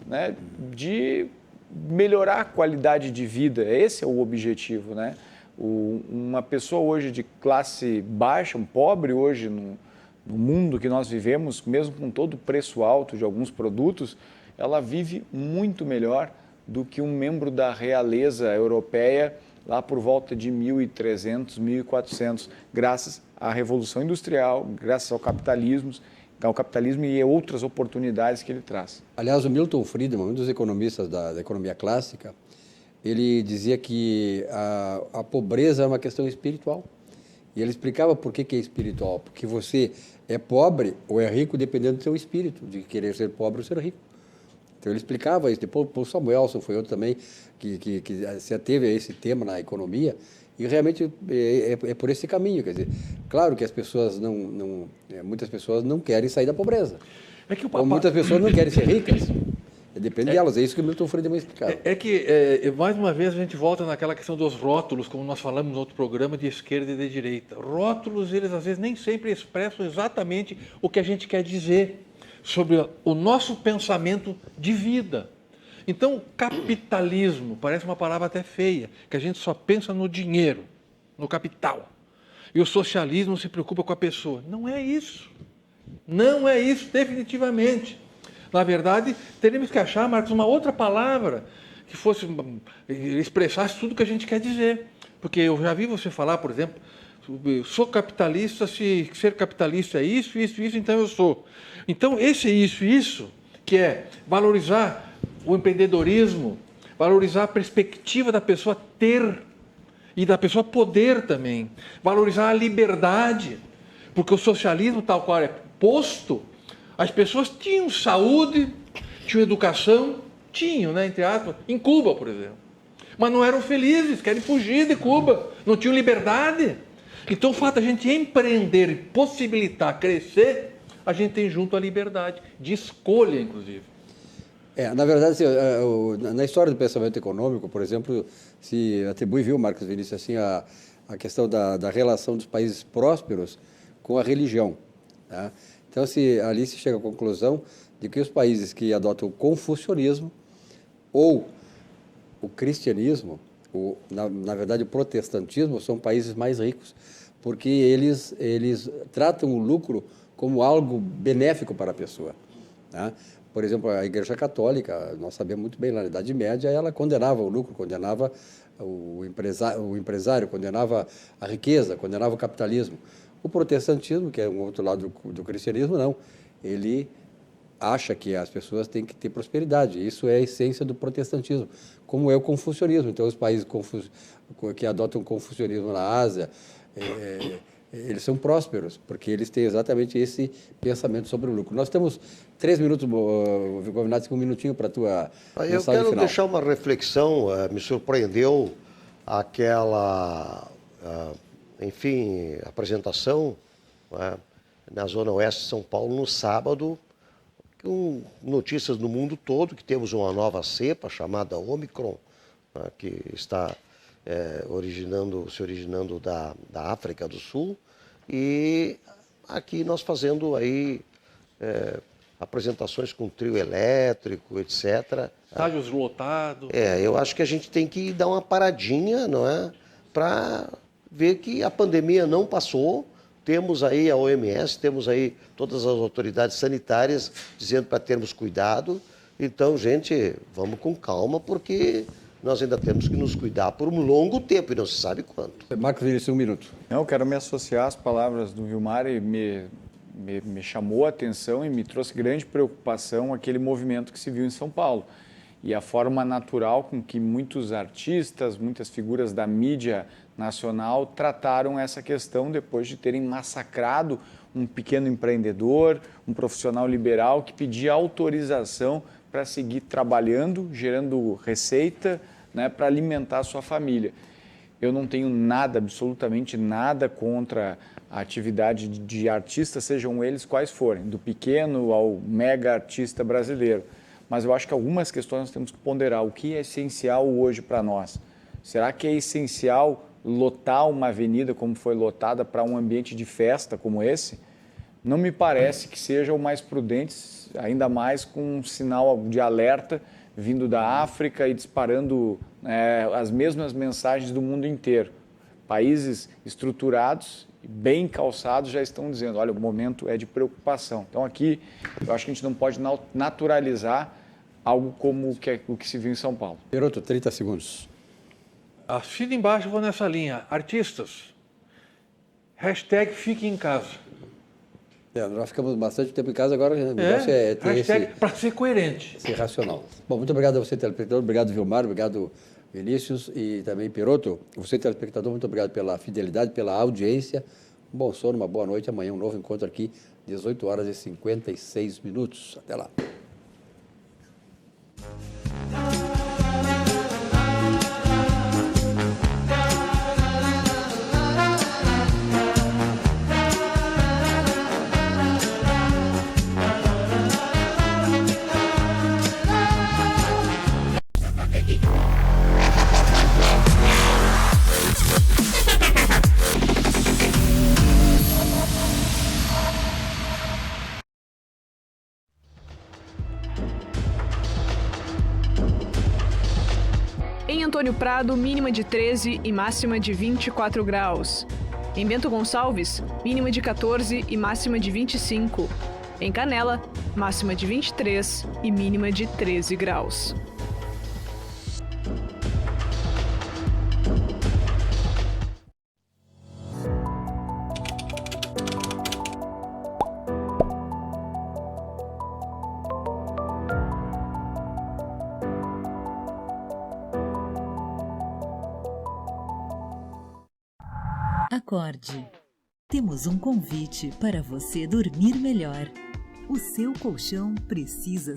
J: né, de melhorar a qualidade de vida. Esse é o objetivo. Né? Uma pessoa hoje de classe baixa, um pobre hoje no mundo que nós vivemos, mesmo com todo o preço alto de alguns produtos, ela vive muito melhor do que um membro da realeza europeia lá por volta de 1.300, 1.400, graças à Revolução Industrial, graças ao capitalismo e outras oportunidades que ele traz.
H: Aliás, o Milton Friedman, um dos economistas da economia clássica, ele dizia que a pobreza é uma questão espiritual. E ele explicava por que é espiritual. Porque você é pobre ou é rico dependendo do seu espírito, de querer ser pobre ou ser rico. Então ele explicava isso. Depois o Samuelson foi outro também que se ateve a esse tema na economia, e realmente é por esse caminho. Quer dizer, claro que as pessoas muitas pessoas não querem sair da pobreza. Ou muitas pessoas não querem ser ricas. Depende delas, é isso que o Milton Friedman explicava.
K: Mais uma vez, a gente volta naquela questão dos rótulos, como nós falamos no outro programa, de esquerda e de direita. Rótulos, eles às vezes nem sempre expressam exatamente o que a gente quer dizer sobre o nosso pensamento de vida. Então, capitalismo parece uma palavra até feia, que a gente só pensa no dinheiro, no capital. E o socialismo se preocupa com a pessoa. Não é isso. Não é isso, definitivamente. Na verdade, teríamos que achar, Marcos, uma outra palavra que expressasse tudo o que a gente quer dizer. Porque eu já vi você falar, por exemplo, sou capitalista, se ser capitalista é isso, então eu sou. Então, isso, que é valorizar o empreendedorismo, valorizar a perspectiva da pessoa ter e da pessoa poder também valorizar a liberdade, porque o socialismo tal qual é posto, as pessoas tinham saúde, tinham educação, tinham, né, entre aspas, em Cuba, por exemplo, mas não eram felizes, querem fugir de Cuba, não tinham liberdade. Então o fato de a gente empreender e possibilitar crescer, a gente tem junto a liberdade de escolha, inclusive.
H: Na verdade, na história do pensamento econômico, por exemplo, se atribui, viu, Marcos Vinícius, assim, a questão da relação dos países prósperos com a religião. Tá? Então, ali se chega à conclusão de que os países que adotam o confucionismo ou o cristianismo, na verdade o protestantismo, são países mais ricos, porque eles tratam o lucro como algo benéfico para a pessoa. Tá? Por exemplo, a Igreja Católica, nós sabemos muito bem, na Idade Média, ela condenava o lucro, condenava o empresário, condenava a riqueza, condenava o capitalismo. O protestantismo, que é um outro lado do cristianismo, não. Ele acha que as pessoas têm que ter prosperidade. Isso é a essência do protestantismo, como é o confucionismo. Então, os países que adotam o confucionismo na Ásia, eles são prósperos, porque eles têm exatamente esse pensamento sobre o lucro. Nós temos 3 minutos, Governador, 1 minutinho para a tua mensagem final.
I: Eu quero deixar uma reflexão. Me surpreendeu aquela, apresentação na Zona Oeste de São Paulo no sábado, com notícias no mundo todo que temos uma nova cepa chamada Omicron, que está se originando da África do Sul, e aqui nós fazendo aí apresentações com trio elétrico, etc.
K: Estádios lotados.
I: Eu acho que a gente tem que dar uma paradinha, não é? Para ver que a pandemia não passou. Temos aí a OMS, temos aí todas as autoridades sanitárias dizendo para termos cuidado. Então, gente, vamos com calma, porque nós ainda temos que nos cuidar por um longo tempo e não se sabe quanto.
H: Marcos Vinícius, 1 minuto.
J: Eu quero me associar às palavras do Vilmar e me chamou a atenção e me trouxe grande preocupação aquele movimento que se viu em São Paulo. E a forma natural com que muitos artistas, muitas figuras da mídia nacional trataram essa questão depois de terem massacrado um pequeno empreendedor, um profissional liberal que pedia autorização para seguir trabalhando, gerando receita, né, para alimentar a sua família. Eu não tenho nada, absolutamente nada contra a atividade de artistas, sejam eles quais forem, do pequeno ao mega artista brasileiro. Mas eu acho que algumas questões nós temos que ponderar. O que é essencial hoje para nós? Será que é essencial lotar uma avenida como foi lotada para um ambiente de festa como esse? Não me parece que seja o mais prudente, ainda mais com um sinal de alerta vindo da África e disparando as mesmas mensagens do mundo inteiro. Países estruturados, bem calçados, já estão dizendo, olha, o momento é de preocupação. Então aqui, eu acho que a gente não pode naturalizar algo como o que se viu em São Paulo.
H: Peroto, 30 segundos.
K: Assina embaixo, vou nessa linha. Artistas, hashtag fique em casa.
H: Nós ficamos bastante tempo em casa, agora o negócio é ter
K: hashtag para ser coerente.
H: Ser racional. Bom, muito obrigado a você, telespectador, obrigado, Vilmar, obrigado, Vinícius e também Peroto. Você, telespectador, muito obrigado pela fidelidade, pela audiência. Um bom sono, uma boa noite. Amanhã um novo encontro aqui, 18h56. Até lá.
S: Em Antônio Prado, mínima de 13 e máxima de 24 graus. Em Bento Gonçalves, mínima de 14 e máxima de 25. Em Canela, máxima de 23 e mínima de 13 graus.
T: Acorde. Temos um convite para você dormir melhor. O seu colchão precisa